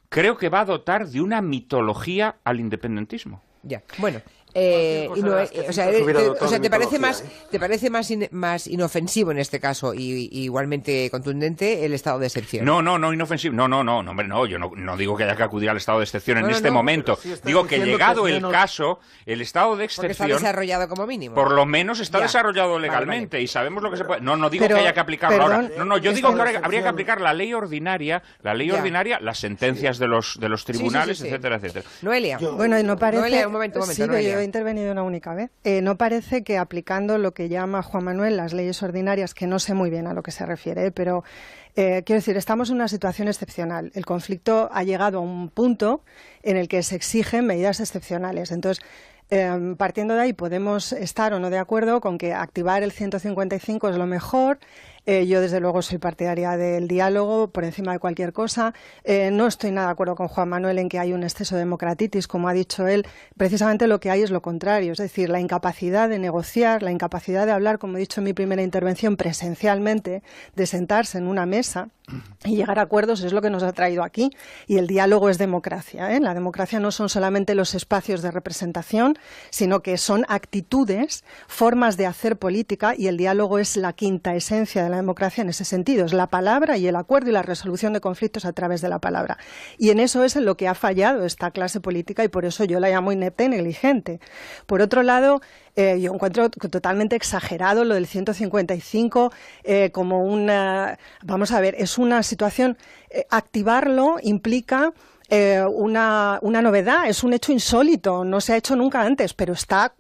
creo que va a dotar de una mitología al independentismo. Ya, bueno. ¿Te parece más inofensivo en este caso y igualmente contundente el estado de excepción? No, inofensivo. No, hombre, no, yo no digo que haya que acudir al estado de excepción en este momento. Digo que llegado el caso, el estado de excepción... Porque está desarrollado como mínimo. Por lo menos está desarrollado legalmente y sabemos lo que se puede... No digo que haya que aplicarlo ahora. No, yo digo que ahora habría que aplicar la ley ordinaria, las sentencias de los tribunales, etcétera. Noelia. Bueno, y no parece... Noelia, un momento, Noelia. Yo he intervenido una única vez. No parece que aplicando lo que llama Juan Manuel las leyes ordinarias, que no sé muy bien a lo que se refiere, pero quiero decir, estamos en una situación excepcional. El conflicto ha llegado a un punto en el que se exigen medidas excepcionales. Entonces, partiendo de ahí podemos estar o no de acuerdo con que activar el 155 es lo mejor. Yo, desde luego, soy partidaria del diálogo por encima de cualquier cosa. No estoy nada de acuerdo con Juan Manuel en que hay un exceso de democratitis, como ha dicho él. Precisamente lo que hay es lo contrario, es decir, la incapacidad de negociar, la incapacidad de hablar, como he dicho en mi primera intervención, presencialmente, de sentarse en una mesa y llegar a acuerdos es lo que nos ha traído aquí. Y el diálogo es democracia. La democracia no son solamente los espacios de representación, sino que son actitudes, formas de hacer política, y el diálogo es la quinta esencia de la democracia en ese sentido, es la palabra y el acuerdo y la resolución de conflictos a través de la palabra. Y en eso es en lo que ha fallado esta clase política y por eso yo la llamo inepta y negligente. Por otro lado, yo encuentro totalmente exagerado lo del 155 como una... Vamos a ver, es una situación... activarlo implica... una novedad, es un hecho insólito, no se ha hecho nunca antes, pero está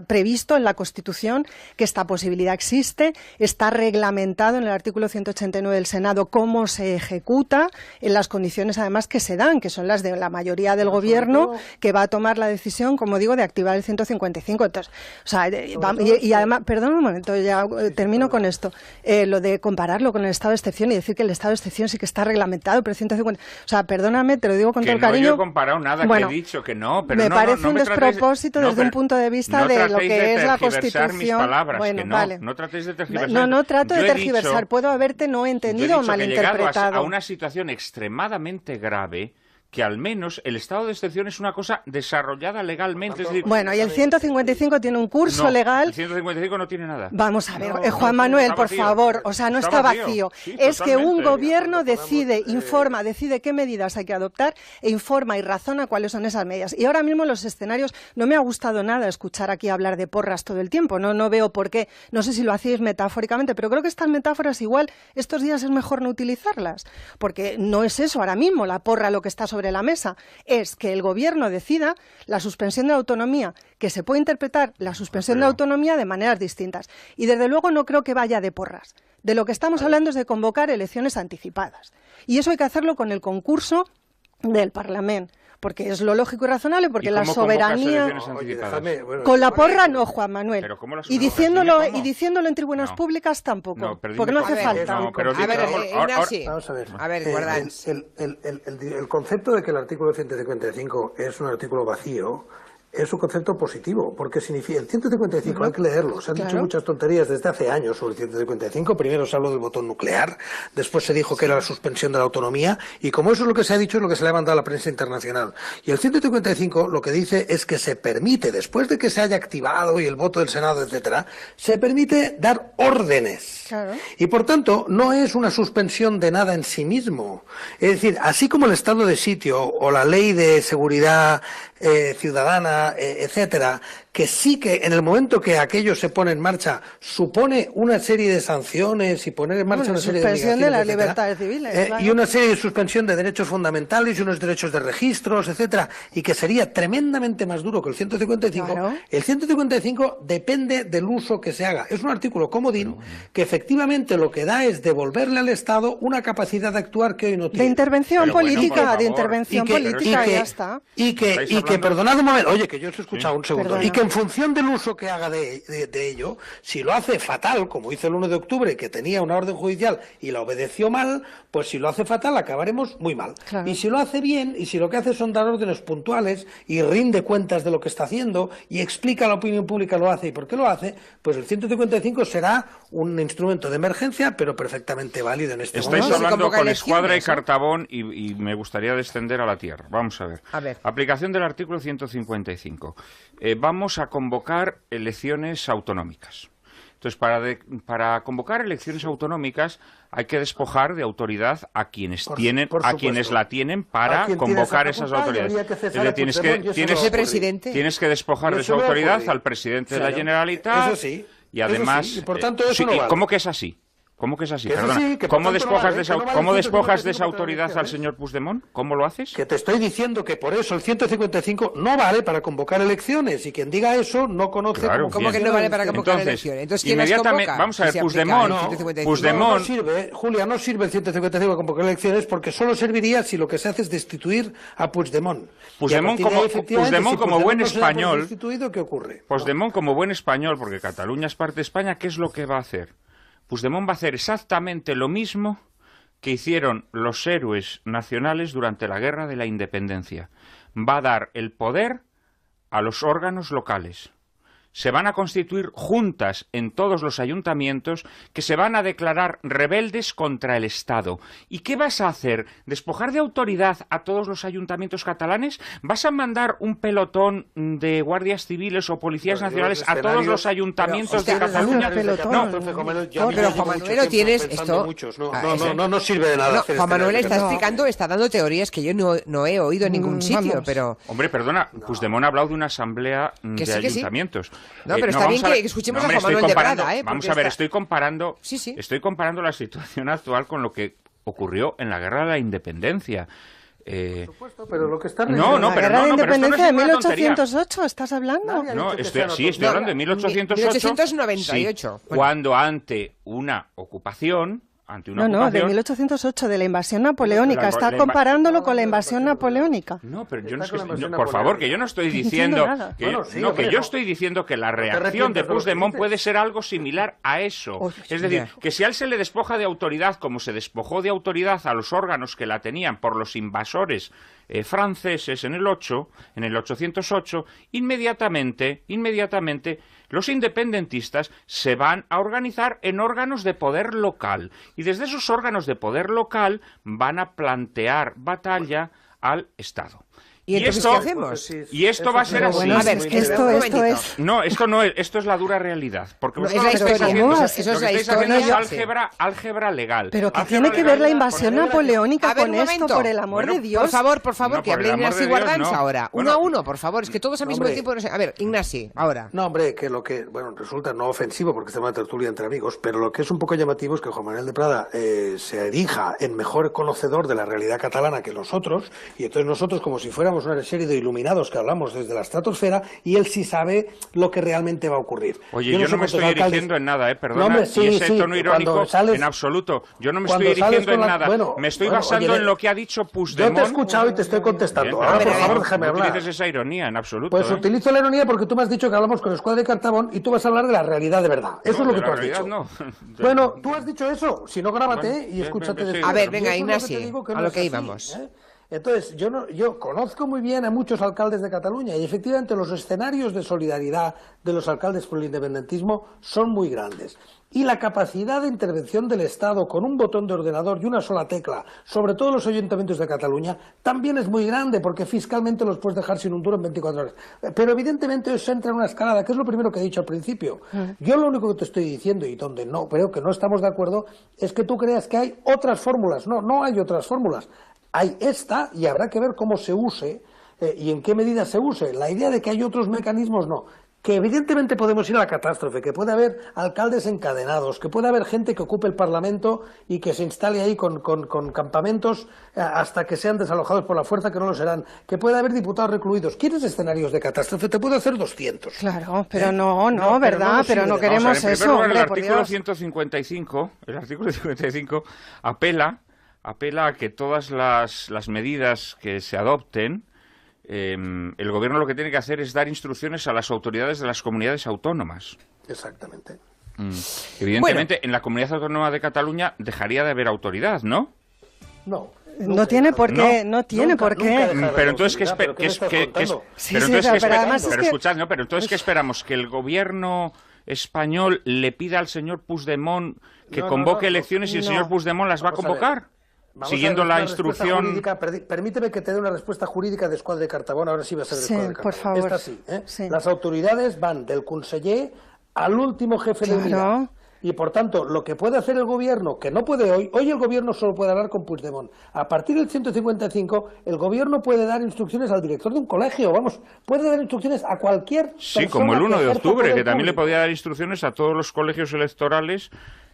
previsto en la Constitución que esta posibilidad existe, está reglamentado en el artículo 189 del Senado cómo se ejecuta, en las condiciones además que se dan, que son las de la mayoría del Gobierno, que va a tomar la decisión, como digo, de activar el 155. Entonces, o sea, y además, perdón un momento, ya termino con esto, lo de compararlo con el estado de excepción y decir que el estado de excepción sí que está reglamentado, pero el 150, o sea, perdóname, te lo digo con todo el cariño. No he comparado nada, bueno, que he dicho que no, pero me parece un despropósito desde un punto de vista de lo que es la Constitución. Mis palabras, bueno, que no, vale. No tratéis de tergiversar. No trato de tergiversar. Puedo haberte no entendido o malinterpretado. A una situación extremadamente grave, que al menos el estado de excepción es una cosa desarrollada legalmente. Es decir, bueno, y el 155 tiene un curso legal. El 155 no tiene nada. Vamos a ver, Juan Manuel, por favor, o sea, no está vacío. Sí, es que un totalmente. gobierno decide, informa, decide qué medidas hay que adoptar e informa y razona cuáles son esas medidas. Y ahora mismo los escenarios, no me ha gustado nada escuchar aquí hablar de porras todo el tiempo, no veo por qué, no sé si lo hacéis metafóricamente, pero creo que estas metáforas igual estos días es mejor no utilizarlas, porque no es eso ahora mismo, la porra lo que está sobre la mesa, es que el gobierno decida la suspensión de la autonomía, que se puede interpretar la suspensión de la autonomía de maneras distintas. Y desde luego no creo que vaya de porras. De lo que estamos hablando es de convocar elecciones anticipadas. Y eso hay que hacerlo con el concurso del Parlamento. Porque es lo lógico y razonable, porque la soberanía... Con la porra no, Juan Manuel. Y diciéndolo en tribunas públicas tampoco, porque no hace falta. A ver, Guardán. El concepto de que el artículo 155 es un artículo vacío es un concepto positivo, porque significa el 155, hay que leerlo. Se han dicho muchas tonterías desde hace años sobre el 155. Primero se habló del botón nuclear, después se dijo que era la suspensión de la autonomía, y como eso es lo que se ha dicho, es lo que se le ha mandado a la prensa internacional. Y el 155 lo que dice es que se permite, después de que se haya activado y el voto del Senado, etcétera, se permite dar órdenes. Claro. Y por tanto, no es una suspensión de nada en sí mismo. Es decir, así como el estado de sitio o la ley de seguridad ciudadana, etcétera, que sí que en el momento que aquello se pone en marcha supone una serie de sanciones y poner en marcha una serie de obligaciones, de las etcétera, libertades civiles, claro. y una serie de suspensión de derechos fundamentales y unos derechos de registros, etcétera, y que sería tremendamente más duro que el 155. Claro. El 155 depende del uso que se haga. Es un artículo comodín que efectivamente lo que da es devolverle al Estado una capacidad de actuar que hoy no tiene. De intervención política, ya está. Y que, perdonad un momento, oye, que yo os he escuchado un segundo, perdona. Y que en función del uso que haga de ello, si lo hace fatal, como hizo el 1 de octubre, que tenía una orden judicial y la obedeció mal, pues si lo hace fatal acabaremos muy mal. Claro. Y si lo hace bien, y si lo que hace son dar órdenes puntuales y rinde cuentas de lo que está haciendo y explica a la opinión pública lo hace y por qué lo hace, pues el 155 será un instrumento de emergencia, pero perfectamente válido en este momento. Estáis hablando con Escuadra y Cartabón y me gustaría descender a la tierra. Vamos a ver. Aplicación del artículo 155. Vamos a convocar elecciones autonómicas. Entonces, para convocar elecciones autonómicas hay que despojar de autoridad a quienes la tienen para convocar esas autoridades. Tienes que despojar de su autoridad al presidente de la Generalitat. Eso sí. Y además, y por tanto eso no vale. ¿Cómo que es así? ¿Cómo que es así? Sí, ¿Cómo despojas de esa autoridad al señor Puigdemont? ¿Cómo lo haces? Que te estoy diciendo que por eso el 155 no vale para convocar elecciones, y quien diga eso no conoce cómo que no vale para convocar elecciones. Entonces, ¿quién inmediatamente, las convoca? vamos a ver, Puigdemont. No sirve, Julia, no sirve el 155 para convocar elecciones, porque solo serviría si lo que se hace es destituir a Puigdemont. Puigdemont como buen español. ¿Qué ocurre? Puigdemont como buen español, porque Cataluña es parte de España, ¿qué es lo que va a hacer? Puigdemont va a hacer exactamente lo mismo que hicieron los héroes nacionales durante la Guerra de la Independencia. Va a dar el poder a los órganos locales. Se van a constituir juntas en todos los ayuntamientos que se van a declarar rebeldes contra el Estado. ¿Y qué vas a hacer? ¿Despojar de autoridad a todos los ayuntamientos catalanes? ¿Vas a mandar un pelotón de guardias civiles o policías nacionales a todos los ayuntamitos de Cataluña? Pero Juan Manuel, tienes esto... No sirve de nada. Juan Manuel está dando teorías que yo no he oído en ningún sitio, pero... Hombre, perdona, Puigdemont ha hablado de una asamblea de ayuntamientos. No, pero está bien que escuchemos a Juan Manuel de Prada, Vamos a ver, estoy comparando la situación actual con lo que ocurrió en la Guerra de la Independencia. Por supuesto, pero lo que está... La Guerra de Independencia de 1808, ¿estás hablando? Estoy hablando de 1898. Cuando ante una ocupación... de 1808, de la invasión napoleónica. Está comparándolo con la invasión napoleónica. No, pero yo no estoy... por favor, que yo no estoy diciendo... yo estoy diciendo que la reacción de Puigdemont puede ser algo similar a eso. Es decir, que si a él se le despoja de autoridad, como se despojó de autoridad a los órganos que la tenían por los invasores franceses en el 808, inmediatamente los independentistas se van a organizar en órganos de poder local, y desde esos órganos de poder local van a plantear batalla al Estado. ¿Y entonces qué hacemos? Y esto va a ser así. Bueno, a ver, esto es... No, esto no es, esto es la dura realidad. Porque no, es la historia. Eso es la historia. Es álgebra legal. Pero ¿qué tiene que ver la invasión napoleónica con esto, por el amor de Dios? Por favor, no, que hable Ignasi Guardans ahora. Uno a uno, por favor. Es que todos al mismo tiempo... A ver, Ignasi, ahora. No, hombre, que lo que... Bueno, resulta no ofensivo porque estamos en una tertulia entre amigos, pero lo que es un poco llamativo es que Juan Manuel de Prada se erija en mejor conocedor de la realidad catalana que nosotros, y entonces nosotros, como si fuéramos una serie de iluminados que hablamos desde la estratosfera, y él sí sabe lo que realmente va a ocurrir. Oye, yo no me estoy erigiendo en nada, perdona, no, hombre, sí, y ese tono irónico en absoluto. Yo no me estoy erigiendo en nada. Me estoy basando en lo que ha dicho Puigdemont. Yo te he escuchado y te estoy contestando. Ahora, por favor, déjame hablar. No utilices esa ironía en absoluto. Pues utilizo la ironía porque tú me has dicho que hablamos con Escuadra de Cartabón y tú vas a hablar de la realidad de verdad. Eso es lo que tú has dicho. No. Bueno, tú has dicho eso. Si no, grábate y escúchate después. A ver, venga, Ignasi, a lo que íbamos. Entonces, yo conozco muy bien a muchos alcaldes de Cataluña y efectivamente los escenarios de solidaridad de los alcaldes por el independentismo son muy grandes. Y la capacidad de intervención del Estado con un botón de ordenador y una sola tecla, sobre todo los ayuntamientos de Cataluña, también es muy grande porque fiscalmente los puedes dejar sin un duro en 24 horas. Pero evidentemente eso entra en una escalada, que es lo primero que he dicho al principio. Yo lo único que te estoy diciendo y donde no creo que no estamos de acuerdo es que tú creas que hay otras fórmulas. No hay otras fórmulas. Hay esta y habrá que ver cómo se use y en qué medida se use. La idea de que hay otros mecanismos, no. Que evidentemente podemos ir a la catástrofe, que puede haber alcaldes encadenados, que puede haber gente que ocupe el Parlamento y que se instale ahí con campamentos hasta que sean desalojados por la fuerza, que no lo serán, que puede haber diputados recluidos. ¿Quieres escenarios de catástrofe? Te puedo hacer 200. Claro, pero no, ¿verdad? Pero no queremos eso, hombre, el artículo 155, apela a que todas las medidas que se adopten, el gobierno lo que tiene que hacer es dar instrucciones a las autoridades de las comunidades autónomas. Exactamente. Evidentemente, en la comunidad autónoma de Cataluña dejaría de haber autoridad, ¿no? No. No tiene por qué, no tiene por qué. Pero entonces, pero entonces, ¿qué esperamos? ¿Que el gobierno español le pida al señor Puigdemont que convoque elecciones y el señor Puigdemont las va a convocar? Siguiendo la instrucción... Permíteme que te dé una respuesta jurídica de Escuadra de Cartabón, ahora sí va a ser de Escuadra de Cartabón. Por favor. Esta sí, sí. Las autoridades van del conseller al último jefe de unidad. Y por tanto, lo que puede hacer el gobierno, que no puede hoy el gobierno solo puede hablar con Puigdemont. A partir del 155, el gobierno puede dar instrucciones al director de un colegio, puede dar instrucciones a cualquier persona. Sí, como el 1 de octubre, que también le podía dar instrucciones a todos los colegios electorales.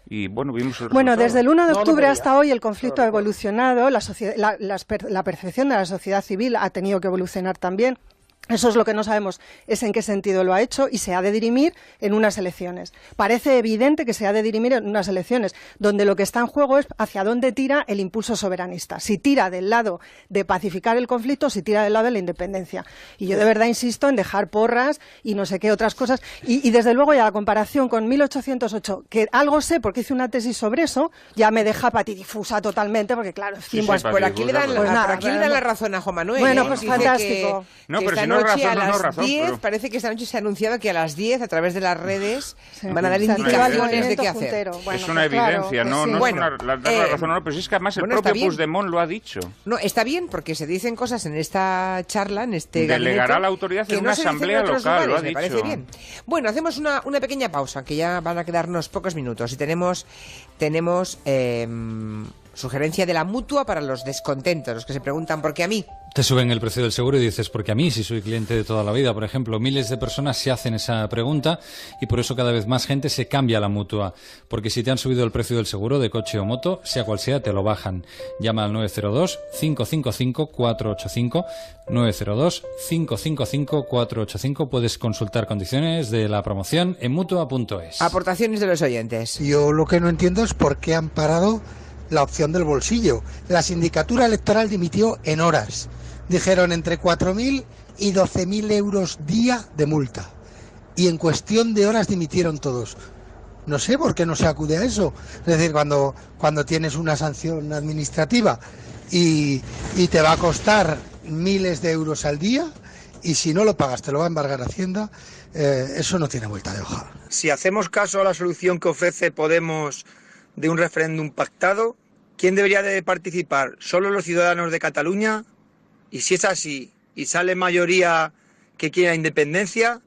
Y bueno, vimos el resultado. Desde el 1 de octubre hasta hoy el conflicto ha evolucionado, la percepción de la sociedad civil ha tenido que evolucionar también. Eso es lo que no sabemos, es en qué sentido lo ha hecho y se ha de dirimir en unas elecciones. Parece evidente que se ha de dirimir en unas elecciones, donde lo que está en juego es hacia dónde tira el impulso soberanista. Si tira del lado de pacificar el conflicto, si tira del lado de la independencia. Y yo de verdad insisto en dejar porras y no sé qué otras cosas. Y desde luego ya la comparación con 1808, que algo sé porque hice una tesis sobre eso, ya me deja patidifusa totalmente, porque claro, por aquí le dan la razón a Juan Manuel. Bueno, pues fantástico. A las 10, parece que esta noche se ha anunciado que a las 10, a través de las redes, van a dar indicaciones de qué hacer. Es una evidencia, no es una razón, pero es que además el propio Puigdemont lo ha dicho. No, está bien, porque se dicen cosas en esta charla, en este gabinete, delegará la autoridad en una asamblea local, lo ha dicho. Me parece bien. Bueno, hacemos una pequeña pausa, que ya van a quedarnos pocos minutos, y tenemos sugerencia de la Mutua para los descontentos, los que se preguntan ¿por qué a mí? Te suben el precio del seguro y dices, porque a mí, si soy cliente de toda la vida, por ejemplo, miles de personas se hacen esa pregunta y por eso cada vez más gente se cambia a la Mutua, porque si te han subido el precio del seguro de coche o moto, sea cual sea, te lo bajan. Llama al 902-555-485, 902-555-485, puedes consultar condiciones de la promoción en Mutua.es. Aportaciones de los oyentes. Yo lo que no entiendo es por qué han parado la opción del bolsillo. La sindicatura electoral dimitió en horas. Dijeron entre 4.000 y 12.000 euros día de multa. Y en cuestión de horas dimitieron todos. No sé por qué no se acude a eso. Es decir, cuando tienes una sanción administrativa y te va a costar miles de euros al día, y si no lo pagas te lo va a embargar Hacienda, eso no tiene vuelta de hoja. Si hacemos caso a la solución que ofrece Podemos de un referéndum pactado, ¿quién debería de participar? ¿Solo los ciudadanos de Cataluña Y si es así y sale mayoría que quiere la independencia,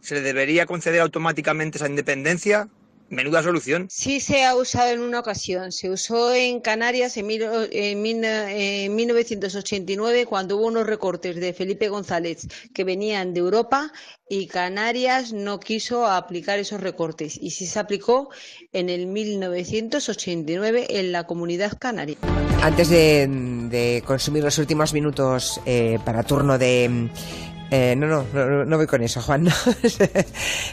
¿se le debería conceder automáticamente esa independencia? Menuda solución. Sí se ha usado en una ocasión, se usó en Canarias en 1989 cuando hubo unos recortes de Felipe González que venían de Europa y Canarias no quiso aplicar esos recortes y sí se aplicó en el 1989 en la Comunidad Canaria. Antes de consumir los últimos minutos para turno de... No voy con eso, Juan.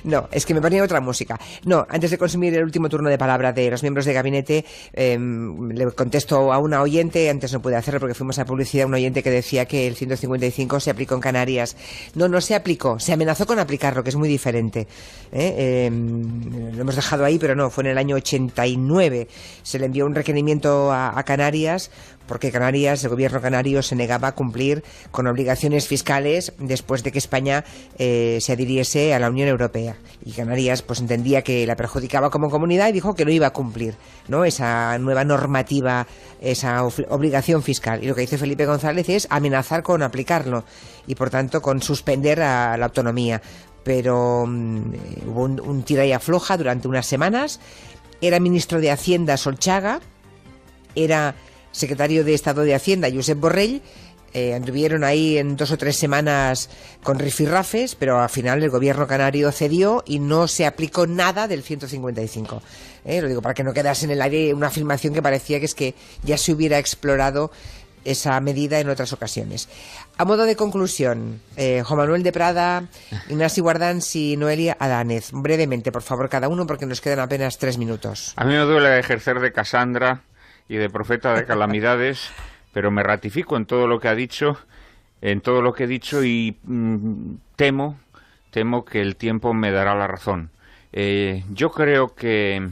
No, es que me ponía otra música. No, antes de consumir el último turno de palabra de los miembros de gabinete, le contesto a una oyente, antes no pude hacerlo porque fuimos a publicidad, un oyente que decía que el 155 se aplicó en Canarias. No se aplicó, se amenazó con aplicarlo, que es muy diferente. Lo hemos dejado ahí, pero no, fue en el año 89. Se le envió un requerimiento a Canarias porque Canarias, el gobierno canario se negaba a cumplir con obligaciones fiscales después de que España se adhiriese a la Unión Europea. Y Canarias pues entendía que la perjudicaba como comunidad y dijo que no iba a cumplir, ¿no?, esa nueva normativa, esa obligación fiscal. Y lo que dice Felipe González es amenazar con aplicarlo y por tanto con suspender a la autonomía. Pero hubo un tira y afloja durante unas semanas. Era ministro de Hacienda Solchaga, era secretario de Estado de Hacienda Josep Borrell. Anduvieron ahí en 2 o 3 semanas con rifirrafes, pero al final el gobierno canario cedió y no se aplicó nada del 155. Lo digo para que no quedase en el aire una afirmación que parecía que es que ya se hubiera explorado esa medida en otras ocasiones. A modo de conclusión, Juan Manuel de Prada, Ignasi Guardans y Noelia Adánez, brevemente, por favor, cada uno, porque nos quedan apenas 3 minutos. A mí me duele ejercer de Casandra y de profeta de calamidades, pero me ratifico en todo lo que ha dicho, y temo que el tiempo me dará la razón. Yo creo que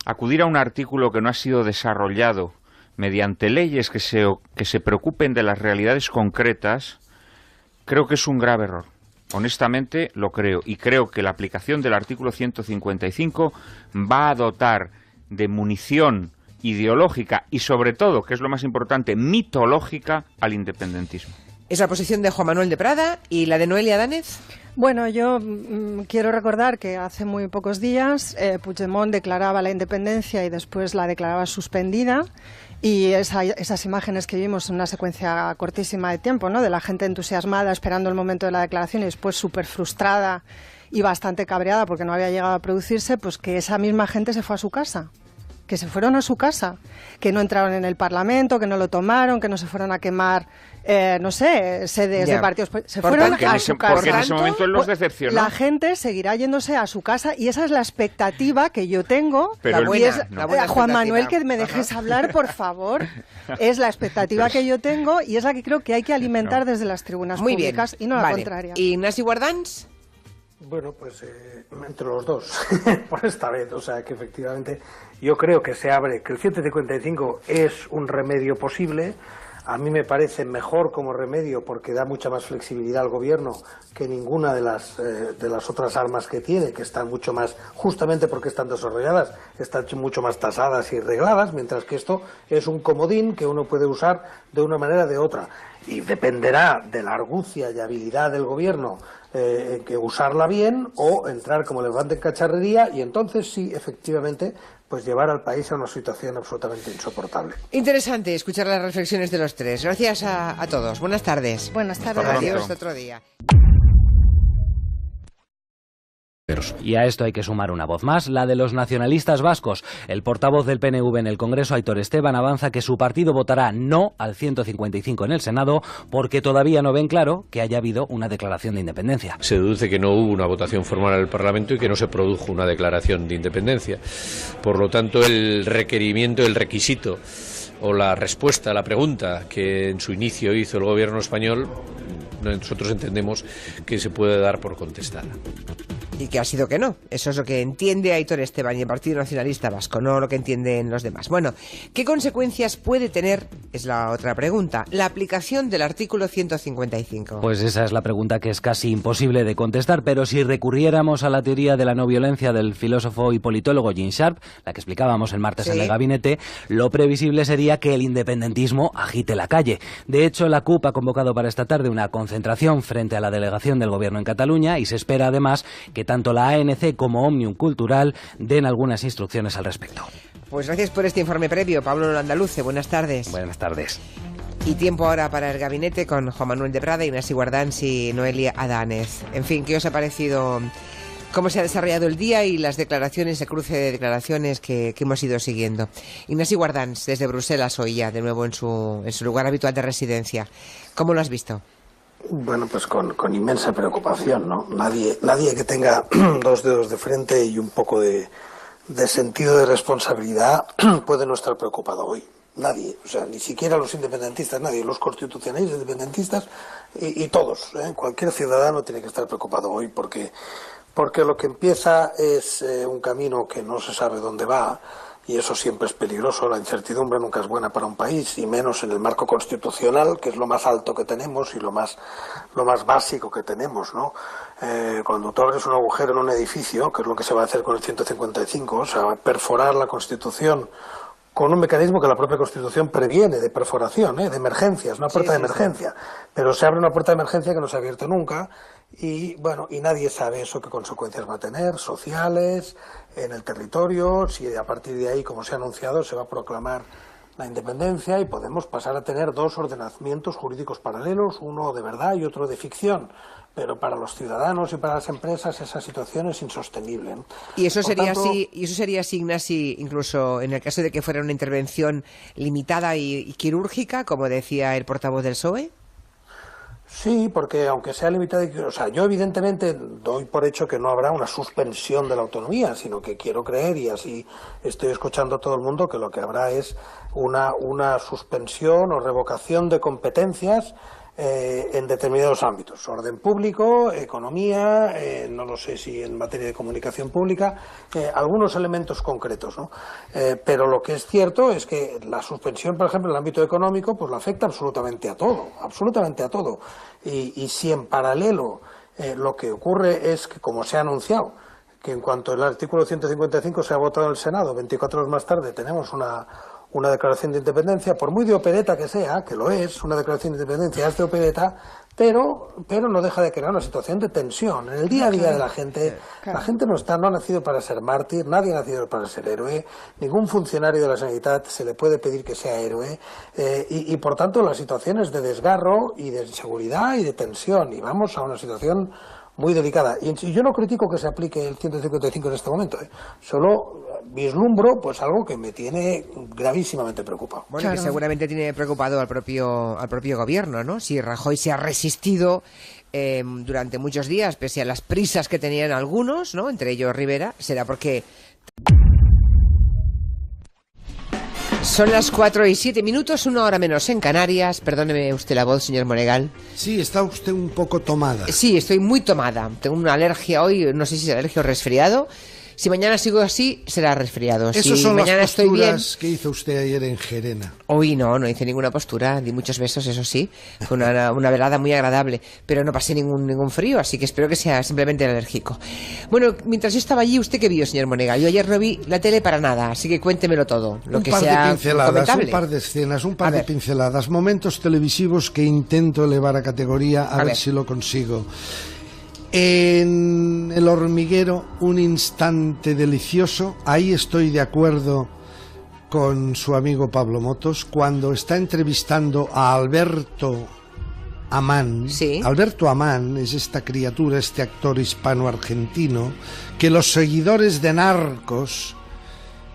acudir a un artículo que no ha sido desarrollado mediante leyes que se preocupen de las realidades concretas, creo que es un grave error. Honestamente lo creo, y creo que la aplicación del artículo 155 va a dotar de munición ideológica y, sobre todo, que es lo más importante, mitológica al independentismo. Es la posición de Juan Manuel de Prada y la de Noelia Adánez. Bueno, yo quiero recordar que hace muy pocos días Puigdemont declaraba la independencia y después la declaraba suspendida. Y esas imágenes que vimos en una secuencia cortísima de tiempo, ¿no?, de la gente entusiasmada esperando el momento de la declaración y después súper frustrada y bastante cabreada porque no había llegado a producirse, pues que esa misma gente se fue a su casa. Que se fueron a su casa, que no entraron en el Parlamento, que no lo tomaron, que no se fueron a quemar, sedes de partidos. Se fueron a su casa. Porque en ese momento él los decepcionó. La gente seguirá yéndose a su casa y esa es la expectativa que yo tengo. Pero Juan Manuel, que me dejes hablar, por favor. Es la expectativa que yo tengo y es la que creo que hay que alimentar desde las tribunas públicas y no la contraria. ¿Y Ignasi Guardans? Bueno, pues entre los dos, por esta vez. O sea, que efectivamente yo creo que se abre, que el 155 es un remedio posible. A mí me parece mejor como remedio porque da mucha más flexibilidad al gobierno que ninguna de las otras armas que tiene, que están mucho más, justamente porque están desarrolladas, están mucho más tasadas y regladas, mientras que esto es un comodín que uno puede usar de una manera o de otra. Y dependerá de la argucia y habilidad del gobierno que usarla bien o entrar como elefante en cacharrería y entonces sí, efectivamente, pues llevar al país a una situación absolutamente insoportable. Interesante escuchar las reflexiones de los tres. Gracias a todos. Buenas tardes. Buenas tardes. Adiós, otro día. Y a esto hay que sumar una voz más, la de los nacionalistas vascos. El portavoz del PNV en el Congreso, Aitor Esteban, avanza que su partido votará no al 155 en el Senado porque todavía no ven claro que haya habido una declaración de independencia. Se deduce que no hubo una votación formal en el Parlamento y que no se produjo una declaración de independencia. Por lo tanto, el requisito o la respuesta a la pregunta que en su inicio hizo el gobierno español, nosotros entendemos que se puede dar por contestada. y que ha sido que no. Eso es lo que entiende Aitor Esteban y el Partido Nacionalista Vasco, no lo que entienden los demás. Bueno, ¿qué consecuencias puede tener, es la otra pregunta, la aplicación del artículo 155? Pues esa es la pregunta que es casi imposible de contestar, pero si recurriéramos a la teoría de la no violencia del filósofo y politólogo Gene Sharp, la que explicábamos el martes en el gabinete, lo previsible sería que el independentismo agite la calle. De hecho, la CUP ha convocado para esta tarde una concentración frente a la delegación del Gobierno en Cataluña y se espera además que tanto la ANC como Òmnium Cultural den algunas instrucciones al respecto. Pues gracias por este informe previo, Pablo Andaluce. Buenas tardes. Buenas tardes. Y tiempo ahora para el gabinete con Juan Manuel de Prada, Ignasi Guardans y Noelia Adánez. En fin, ¿qué os ha parecido? ¿Cómo se ha desarrollado el día y las declaraciones, el cruce de declaraciones que hemos ido siguiendo? Ignasi Guardans, desde Bruselas hoy ya, de nuevo en su lugar habitual de residencia. ¿Cómo lo has visto? Bueno, pues con inmensa preocupación, ¿no? Nadie que tenga dos dedos de frente y un poco de sentido de responsabilidad puede no estar preocupado hoy. Nadie, o sea, ni siquiera los independentistas, nadie, los constitucionalistas, independentistas y todos, cualquier ciudadano tiene que estar preocupado hoy porque lo que empieza es un camino que no se sabe dónde va. Y eso siempre es peligroso, la incertidumbre nunca es buena para un país, y menos en el marco constitucional, que es lo más alto que tenemos y lo más básico que tenemos, ¿no? Cuando tú abres un agujero en un edificio, que es lo que se va a hacer con el 155, o sea, perforar la Constitución con un mecanismo que la propia Constitución previene de perforación, de emergencias, una puerta de emergencia. Pero se abre una puerta de emergencia que no se ha abierto nunca y, bueno, y nadie sabe eso qué consecuencias va a tener, sociales, en el territorio, si a partir de ahí, como se ha anunciado, se va a proclamar la independencia y podemos pasar a tener dos ordenamientos jurídicos paralelos, uno de verdad y otro de ficción. Pero para los ciudadanos y para las empresas esa situación es insostenible, ¿no? ¿Y eso sería así, Ignasi, incluso en el caso de que fuera una intervención limitada y quirúrgica, como decía el portavoz del PSOE? Sí, porque aunque sea limitada, o sea, yo evidentemente doy por hecho que no habrá una suspensión de la autonomía, sino que quiero creer, y así estoy escuchando a todo el mundo, que lo que habrá es una suspensión o revocación de competencias en determinados ámbitos, orden público, economía, no lo sé si en materia de comunicación pública, algunos elementos concretos, ¿no? Pero lo que es cierto es que la suspensión, por ejemplo, en el ámbito económico, pues lo afecta absolutamente a todo, y si en paralelo lo que ocurre es que, como se ha anunciado, que en cuanto el artículo 155 se ha votado en el Senado, 24 horas más tarde tenemos una declaración de independencia, por muy de opereta que sea, que lo es, una declaración de independencia es de opereta, pero no deja de crear una situación de tensión. En el día a día de la gente, la gente no ha nacido para ser mártir, nadie ha nacido para ser héroe, ningún funcionario de la sanidad se le puede pedir que sea héroe, y por tanto la situación es de desgarro y de inseguridad y de tensión, y vamos a una situación muy delicada. Y yo no critico que se aplique el 155 en este momento, solo vislumbro pues algo que me tiene gravísimamente preocupado. Bueno, que seguramente tiene preocupado al propio gobierno, ¿no? Si Rajoy se ha resistido durante muchos días, pese a las prisas que tenían algunos, ¿no? Entre ellos Rivera, será porque... Son las 4:07, 1 hora menos en Canarias. Perdóneme usted la voz, señor Monegal. Sí, está usted un poco tomada. Sí, estoy muy tomada. Tengo una alergia hoy, no sé si es alergia o resfriado. Si mañana sigo así, será resfriado. Esas son mañana las estoy bien, que hizo usted ayer en Gerena. Hoy no hice ninguna postura, di muchos besos, eso sí. Fue una velada muy agradable, pero no pasé ningún frío, así que espero que sea simplemente alérgico. Bueno, mientras yo estaba allí, ¿usted qué vio, señor Monegal? Yo ayer no vi la tele para nada, así que cuéntemelo todo. Un par de pinceladas, un par de escenas, un par de pinceladas, momentos televisivos que intento elevar a categoría, a ver si lo consigo. En El hormiguero, un instante delicioso. Ahí estoy de acuerdo con su amigo Pablo Motos, cuando está entrevistando a Alberto Amán. ¿Sí? Alberto Amán es esta criatura, este actor hispano-argentino, que los seguidores de Narcos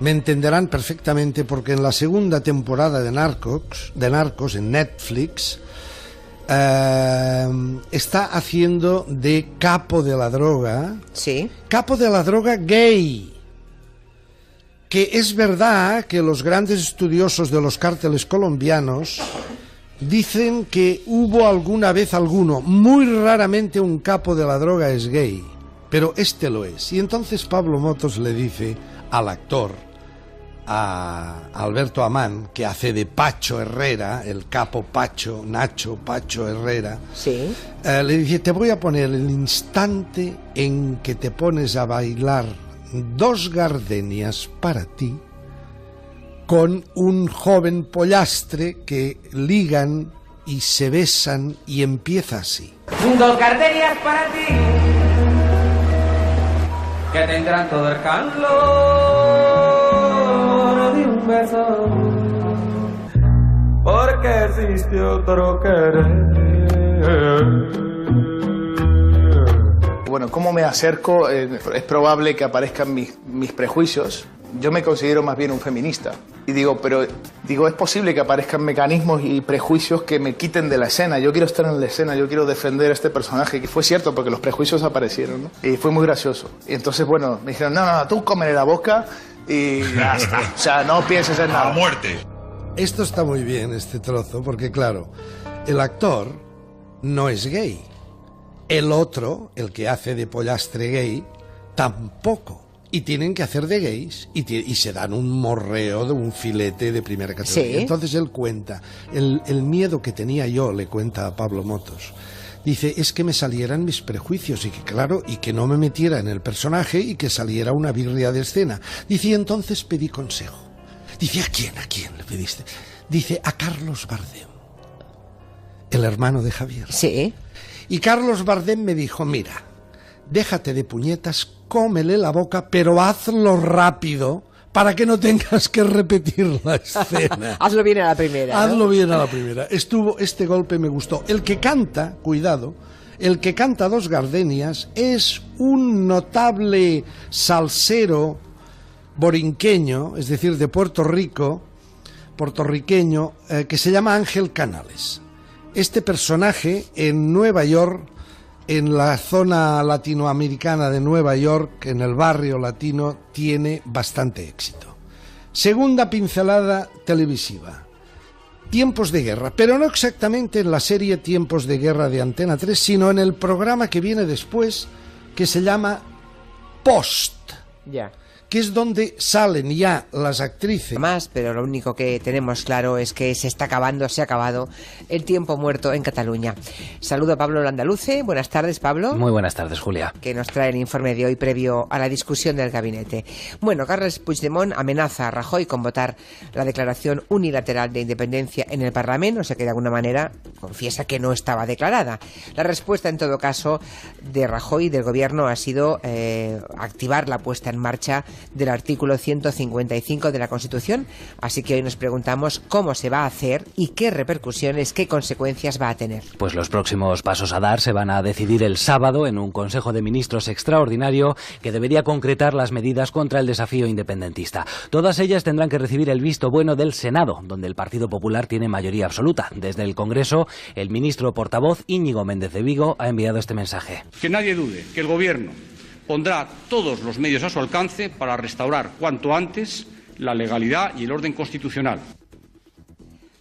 me entenderán perfectamente, porque en la segunda temporada de Narcos en Netflix, está haciendo de capo de la droga. Sí. Capo de la droga gay. Que es verdad que los grandes estudiosos de los cárteles colombianos dicen que hubo alguna vez muy raramente un capo de la droga es gay. pero este lo es. Y entonces Pablo Motos le dice al actor, a Alberto Amán, que hace de Pacho Herrera, el capo Pacho, Nacho Pacho Herrera, sí. Le dice, te voy a poner el instante en que te pones a bailar Dos gardenias para ti con un joven pollastre que ligan y se besan y empieza así. Dos gardenias para ti, que tendrán todo el calor de un beso, porque existe otro querer. Bueno, ¿cómo me acerco? Es probable que aparezcan mis prejuicios. Yo me considero más bien un feminista. Y digo, es posible que aparezcan mecanismos y prejuicios que me quiten de la escena. Yo quiero estar en la escena, yo quiero defender a este personaje. Y fue cierto, porque los prejuicios aparecieron, ¿no? Y fue muy gracioso. Y entonces, bueno, me dijeron, no, tú cómele la boca y ya está. O sea, no pienses en nada. ¡A muerte! Esto está muy bien, este trozo, porque claro, el actor no es gay. El otro, el que hace de pollastre gay, tampoco. Y tienen que hacer de gays y se dan un morreo de un filete de primera categoría. Sí. Entonces él cuenta, el miedo que tenía yo, le cuenta a Pablo Motos. Dice, es que me salieran mis prejuicios y que claro, y que no me metiera en el personaje y que saliera una birria de escena. Dice, y entonces pedí consejo. Dice, ¿a quién le pediste? Dice, a Carlos Bardem, el hermano de Javier. Sí. Y Carlos Bardem me dijo, mira, déjate de puñetas, cómele la boca, pero hazlo rápido para que no tengas que repetir la escena. Hazlo bien a la primera, ¿no? Hazlo bien a la primera. Este golpe me gustó. El que canta, cuidado, el que canta Dos gardenias es un notable salsero borinqueño, es decir, de Puerto Rico, puertorriqueño, que se llama Ángel Canales. Este personaje en Nueva York, en la zona latinoamericana de Nueva York, en el barrio latino, tiene bastante éxito. Segunda pincelada televisiva. Tiempos de guerra, pero no exactamente en la serie Tiempos de guerra de Antena 3, sino en el programa que viene después, que se llama Post. Ya. Que es donde salen ya las actrices. Más, pero lo único que tenemos claro es que se ha acabado el tiempo muerto en Cataluña. Saludo a Pablo Landaluce. Buenas tardes, Pablo. Muy buenas tardes, Julia. Que nos trae el informe de hoy previo a la discusión del gabinete. Bueno, Carles Puigdemont amenaza a Rajoy con votar la declaración unilateral de independencia en el Parlamento, o sea que de alguna manera confiesa que no estaba declarada. La respuesta, en todo caso, de Rajoy y del gobierno ha sido activar la puesta en marcha del artículo 155 de la Constitución, así que hoy nos preguntamos cómo se va a hacer y qué repercusiones, qué consecuencias va a tener. Pues los próximos pasos a dar se van a decidir el sábado en un Consejo de Ministros extraordinario que debería concretar las medidas contra el desafío independentista. Todas ellas tendrán que recibir el visto bueno del Senado, donde el Partido Popular tiene mayoría absoluta. Desde el Congreso, el ministro portavoz Íñigo Méndez de Vigo ha enviado este mensaje. Que nadie dude que el Gobierno pondrá todos los medios a su alcance para restaurar cuanto antes la legalidad y el orden constitucional.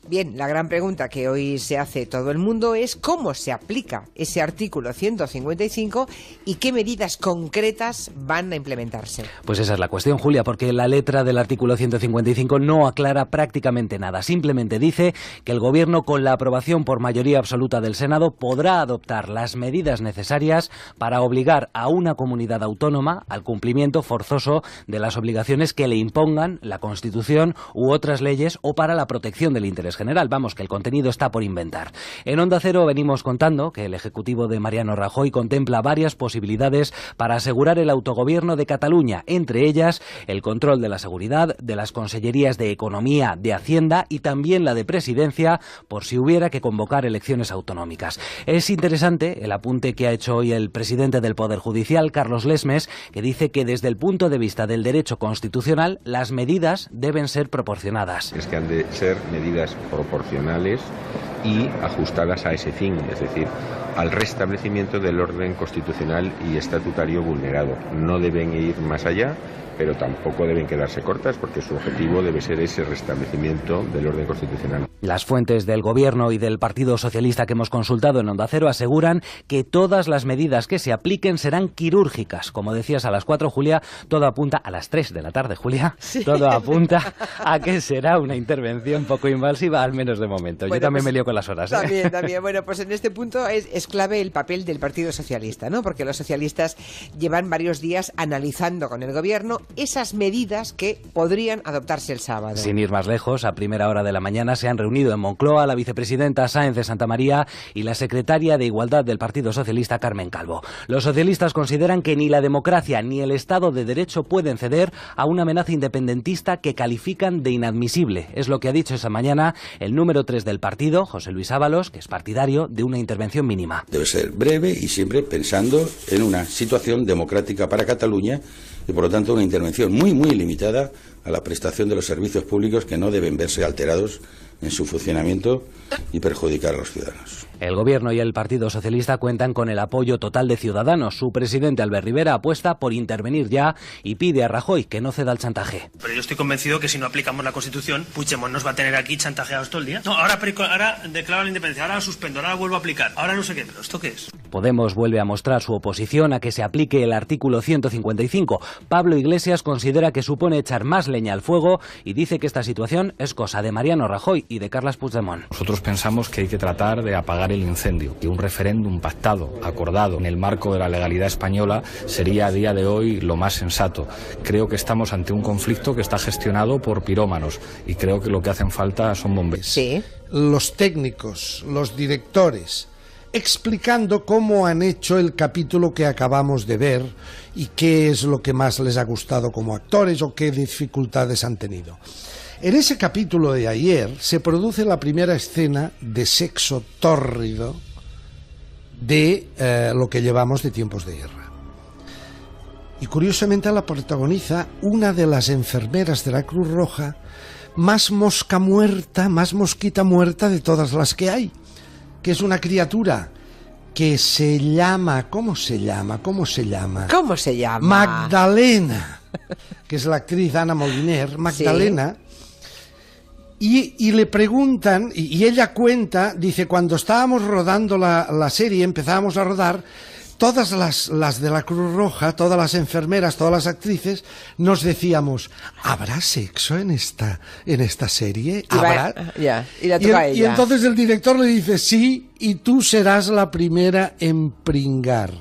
Bien, la gran pregunta que hoy se hace todo el mundo es cómo se aplica ese artículo 155 y qué medidas concretas van a implementarse. Pues esa es la cuestión, Julia, porque la letra del artículo 155 no aclara prácticamente nada. Simplemente dice que el Gobierno, con la aprobación por mayoría absoluta del Senado, podrá adoptar las medidas necesarias para obligar a una comunidad autónoma al cumplimiento forzoso de las obligaciones que le impongan la Constitución u otras leyes o para la protección del interés general. Vamos, que el contenido está por inventar. En Onda Cero venimos contando que el Ejecutivo de Mariano Rajoy contempla varias posibilidades para asegurar el autogobierno de Cataluña, entre ellas el control de la seguridad, de las consellerías de Economía, de Hacienda y también la de Presidencia, por si hubiera que convocar elecciones autonómicas. Es interesante el apunte que ha hecho hoy el presidente del Poder Judicial, Carlos Lesmes, que dice que desde el punto de vista del derecho constitucional, las medidas deben ser proporcionadas. Es que han de ser medidas proporcionales y ajustadas a ese fin, es decir, al restablecimiento del orden constitucional y estatutario vulnerado. No deben ir más allá, pero tampoco deben quedarse cortas, porque su objetivo debe ser ese restablecimiento del orden constitucional. Las fuentes del Gobierno y del Partido Socialista que hemos consultado en Onda Cero aseguran que todas las medidas que se apliquen serán quirúrgicas. Como decías, a las 4, Julia, todo apunta, a las 3 de la tarde, Julia, sí, todo apunta a que será una intervención poco invasiva, al menos de momento. Bueno, yo también me lío con las horas. También. Bueno, pues en este punto es clave el papel del Partido Socialista, ¿no? Porque los socialistas llevan varios días analizando con el Gobierno esas medidas que podrían adoptarse el sábado. Sin ir más lejos, a primera hora de la mañana se han reunido en Moncloa la vicepresidenta Sáenz de Santamaría y la secretaria de Igualdad del Partido Socialista, Carmen Calvo. Los socialistas consideran que ni la democracia ni el Estado de Derecho pueden ceder a una amenaza independentista que califican de inadmisible. Es lo que ha dicho esa mañana el número 3 del partido, José Luis Ábalos, que es partidario de una intervención mínima. Debe ser breve y siempre pensando en una situación democrática para Cataluña y, por lo tanto, una intervención muy, muy limitada a la prestación de los servicios públicos que no deben verse alterados en su funcionamiento y perjudicar a los ciudadanos. El Gobierno y el Partido Socialista cuentan con el apoyo total de Ciudadanos. Su presidente, Albert Rivera, apuesta por intervenir ya y pide a Rajoy que no ceda al chantaje. Pero yo estoy convencido que si no aplicamos la Constitución, Puigdemont nos va a tener aquí chantajeados todo el día. No, ahora declaro la independencia, ahora la suspendo, ahora la vuelvo a aplicar, ahora no sé qué, pero ¿esto qué es? Podemos vuelve a mostrar su oposición a que se aplique el artículo 155. Pablo Iglesias considera que supone echar más leña al fuego y dice que esta situación es cosa de Mariano Rajoy y de Carles Puigdemont. Nosotros pensamos que hay que tratar de apagar el incendio, que un referéndum pactado, acordado en el marco de la legalidad española sería a día de hoy lo más sensato. Creo que estamos ante un conflicto que está gestionado por pirómanos y creo que lo que hacen falta son bomberos. Sí. Los técnicos, los directores, explicando cómo han hecho el capítulo que acabamos de ver y qué es lo que más les ha gustado como actores o qué dificultades han tenido. En ese capítulo de ayer se produce la primera escena de sexo tórrido de lo que llevamos de tiempos de guerra. Y curiosamente la protagoniza una de las enfermeras de la Cruz Roja más mosquita muerta de todas las que hay, que es una criatura que se llama... ¿Cómo se llama? Magdalena, que es la actriz Ana Moliner, Magdalena... Sí. Y le preguntan, y ella cuenta, dice, cuando estábamos rodando la serie, empezábamos a rodar, todas las de la Cruz Roja, todas las enfermeras, todas las actrices, nos decíamos, ¿habrá sexo en esta serie? ¿Habrá? Y entonces el director le dice, sí, y tú serás la primera en pringar.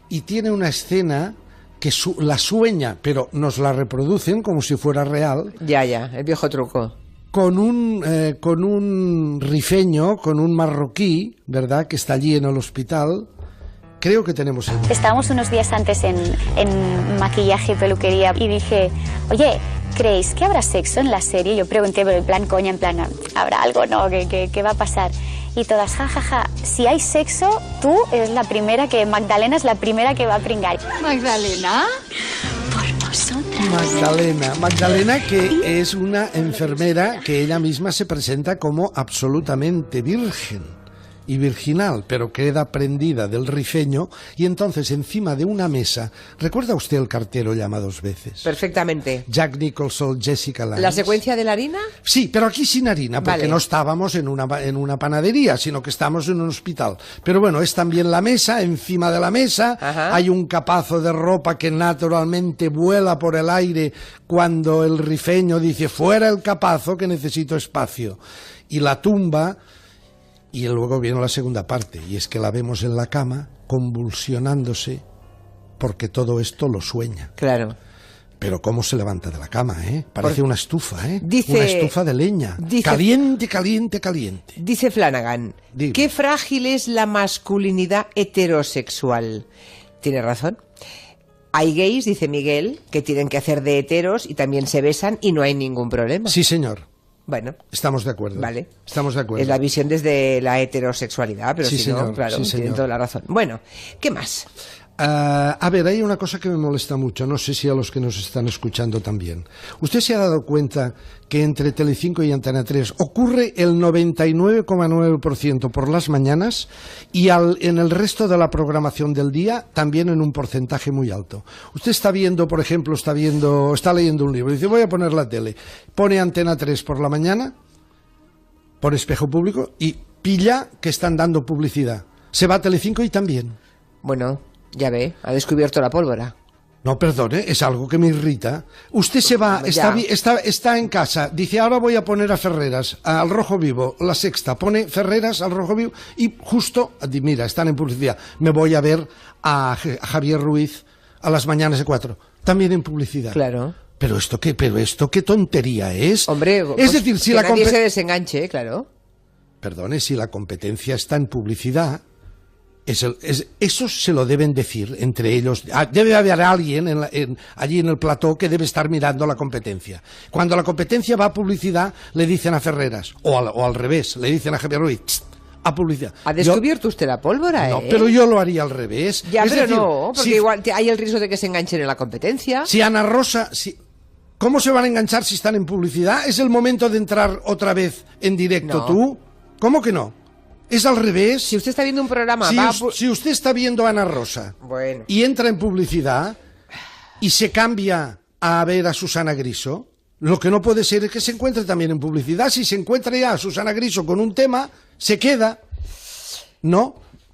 Y tiene una escena que la sueña, pero nos la reproducen como si fuera real. Ya, el viejo truco. Con un rifeño, con un marroquí, ¿verdad?, que está allí en el hospital. Creo que tenemos... Estábamos unos días antes en maquillaje y peluquería y dije, oye, ¿creéis que habrá sexo en la serie? Yo pregunté, pero en plan coña, en plan, ¿habrá algo, no? ¿Qué va a pasar? Y todas, jajaja, si hay sexo, Magdalena es la primera que va a pringar. ¿Magdalena? Magdalena, que es una enfermera que ella misma se presenta como absolutamente virgen y virginal, pero queda prendida del rifeño y entonces encima de una mesa, ¿recuerda usted el cartero llama 2 veces? Perfectamente. Jack Nicholson, Jessica Lange. ¿La secuencia de la harina? Sí, pero aquí sin harina, porque no estábamos en una panadería, sino que estamos en un hospital. Pero bueno, es también la mesa, encima de la mesa hay un capazo de ropa que naturalmente vuela por el aire cuando el rifeño dice, fuera el capazo que necesito espacio. Y la tumba... Y luego viene la segunda parte, y es que la vemos en la cama, convulsionándose, porque todo esto lo sueña. Claro. Pero cómo se levanta de la cama, ¿eh? Parece una estufa, ¿eh? Una estufa de leña. Caliente. Dice Flanagan, qué frágil es la masculinidad heterosexual. Tiene razón. Hay gays, dice Miguel, que tienen que hacer de heteros y también se besan y no hay ningún problema. Sí, señor. Bueno. Estamos de acuerdo. Vale. Estamos de acuerdo. Es la visión desde la heterosexualidad, pero sí, si señor, no, claro, sí, tienen toda la razón. Bueno, ¿qué más? A ver, hay una cosa que me molesta mucho, no sé si a los que nos están escuchando también. ¿Usted se ha dado cuenta que entre Telecinco y Antena 3 ocurre el 99,9% por las mañanas y en el resto de la programación del día también en un porcentaje muy alto? Usted está viendo, por ejemplo, está leyendo un libro, dice voy a poner la tele, pone Antena 3 por la mañana, por espejo público, y pilla que están dando publicidad. Se va a Telecinco y también. Bueno, ya ve, ha descubierto la pólvora. No, perdone, es algo que me irrita. Usted se va, está en casa, dice ahora voy a poner a Ferreras, al Rojo Vivo, La Sexta, pone Ferreras al Rojo Vivo y justo, mira, están en publicidad. Me voy a ver a Javier Ruiz a las mañanas de 4, también en publicidad. Claro. Pero esto qué tontería es. Hombre, es decir, si que la nadie se desenganche, claro. Perdone, si la competencia está en publicidad, eso se lo deben decir entre ellos. Debe haber alguien allí en el plató que debe estar mirando la competencia. Cuando la competencia va a publicidad, le dicen a Ferreras, o al revés, le dicen a Javier Ruiz, a publicidad. ¿Ha descubierto usted la pólvora, No, pero yo lo haría al revés. Ya, es pero decir, no, porque igual hay el riesgo de que se enganchen en la competencia. Si Ana Rosa... ¿Cómo se van a enganchar si están en publicidad? ¿Es el momento de entrar otra vez en directo tú? ¿Cómo que no? Es al revés. Si usted está viendo un programa... Si usted está viendo a Ana Rosa y entra en publicidad y se cambia a ver a Susana Griso, lo que no puede ser es que se encuentre también en publicidad. Si se encuentra ya a Susana Griso con un tema, se queda.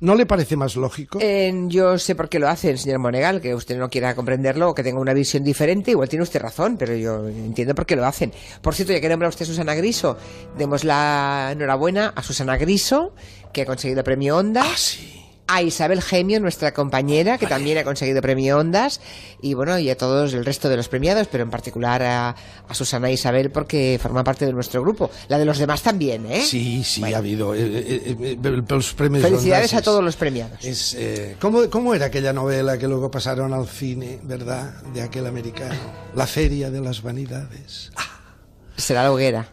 ¿No le parece más lógico? Yo sé por qué lo hacen, señor Monegal, que usted no quiera comprenderlo o que tenga una visión diferente, igual tiene usted razón, pero yo entiendo por qué lo hacen. Por cierto, ya que nombra usted a Susana Griso, demos la enhorabuena a Susana Griso, que ha conseguido el premio Ondas. Ah, sí. A Isabel Gemio, nuestra compañera, que también ha conseguido premio Ondas, y bueno, y a todos el resto de los premiados, pero en particular a Susana e Isabel, porque forma parte de nuestro grupo. La de los demás también, ¿eh? Sí, ha habido los premios. Felicidades Ondas a todos los premiados. ¿Cómo era aquella novela que luego pasaron al cine, verdad? De aquel americano. La Feria de las Vanidades. Será La Hoguera.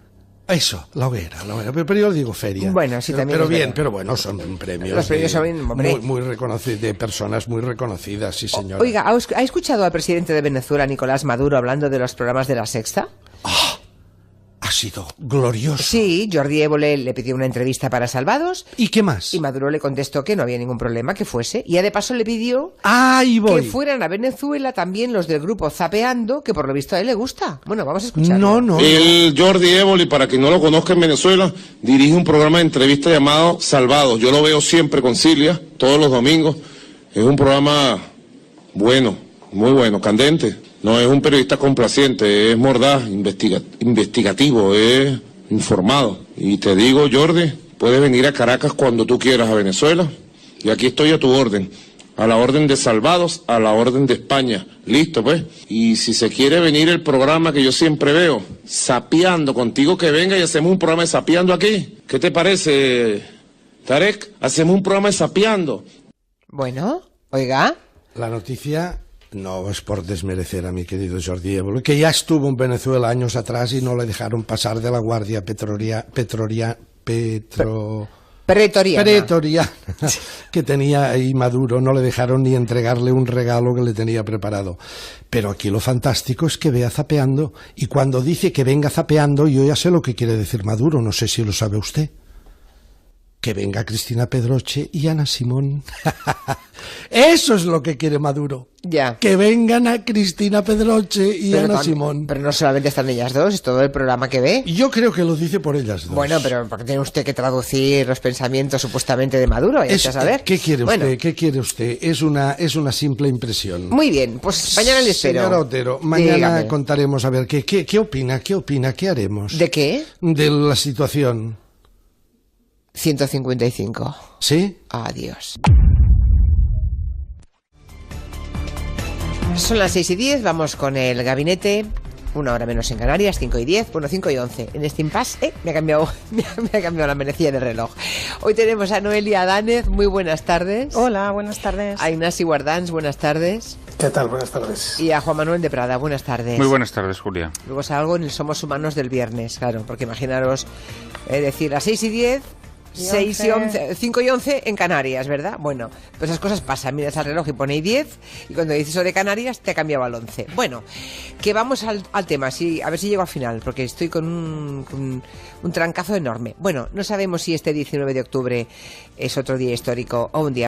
Eso, la hoguera, pero yo digo feria. Bueno, sí, también. Pero bien, pero bueno, son premios. Los premios son muy reconocidos, de personas muy reconocidas, sí, señora. Oiga, ¿ha escuchado al presidente de Venezuela, Nicolás Maduro, hablando de los programas de La Sexta? Ha sido glorioso. Sí, Jordi Évole le pidió una entrevista para Salvados. ¿Y qué más? Y Maduro le contestó que no había ningún problema, que fuese. Y de paso le pidió que fueran a Venezuela también los del grupo Zapeando, que por lo visto a él le gusta. Bueno, vamos a escucharlo. No. El Jordi Évole, para quien no lo conozca en Venezuela, dirige un programa de entrevista llamado Salvados. Yo lo veo siempre con Cilia, todos los domingos. Es un programa bueno, muy bueno, candente. No es un periodista complaciente, es mordaz, investigativo, es informado. Y te digo, Jordi, puedes venir a Caracas cuando tú quieras a Venezuela. Y aquí estoy a tu orden. A la orden de Salvados, a la orden de España. Listo, pues. Y si se quiere venir el programa que yo siempre veo, Sapeando, contigo que venga y hacemos un programa de Sapeando aquí. ¿Qué te parece, Tarek? Hacemos un programa de Sapeando. Bueno, oiga. La noticia... No es por desmerecer a mi querido Jordi Évole, que ya estuvo en Venezuela años atrás y no le dejaron pasar de la Guardia Pretoriana que tenía ahí Maduro. No le dejaron ni entregarle un regalo que le tenía preparado. Pero aquí lo fantástico es que vea Zapeando, y cuando dice que venga Zapeando, yo ya sé lo que quiere decir Maduro, no sé si lo sabe usted. Que venga Cristina Pedroche y Ana Simón. Eso es lo que quiere Maduro. Ya. Que vengan a Cristina Pedroche y Ana Simón. Pero no solamente están ellas dos, es todo el programa que ve. Yo creo que lo dice por ellas dos. Bueno, pero porque tiene usted que traducir los pensamientos supuestamente de Maduro, ya a saber. ¿Qué quiere usted? ¿Qué quiere usted? Es una simple impresión. Muy bien, pues mañana le espero. Señora Otero, mañana contaremos a ver qué opina, qué haremos. ¿De qué? De la situación. 155. ¿Sí? Adiós. Son las 6:10, vamos con el gabinete. 1 hora menos en Canarias, 5:10, bueno, 5:11. En este impasse, me ha cambiado la manecilla del reloj. Hoy tenemos a Noelia Adánez, muy buenas tardes. Hola, buenas tardes. A Ignasi Guardans, buenas tardes. ¿Qué tal? Buenas tardes. Y a Juan Manuel de Prada, buenas tardes. Muy buenas tardes, Julia. Luego salgo en el Somos Humanos del viernes, claro, porque imaginaros decir a 6:10... 5 y 11 en Canarias, ¿verdad? Bueno, pues esas cosas pasan. Miras al reloj y pone 10 y cuando dices eso de Canarias te ha cambiado al 11. Bueno, que vamos al tema, a ver si llego al final, porque estoy con un trancazo enorme. Bueno, no sabemos si este 19 de octubre es otro día histórico o un día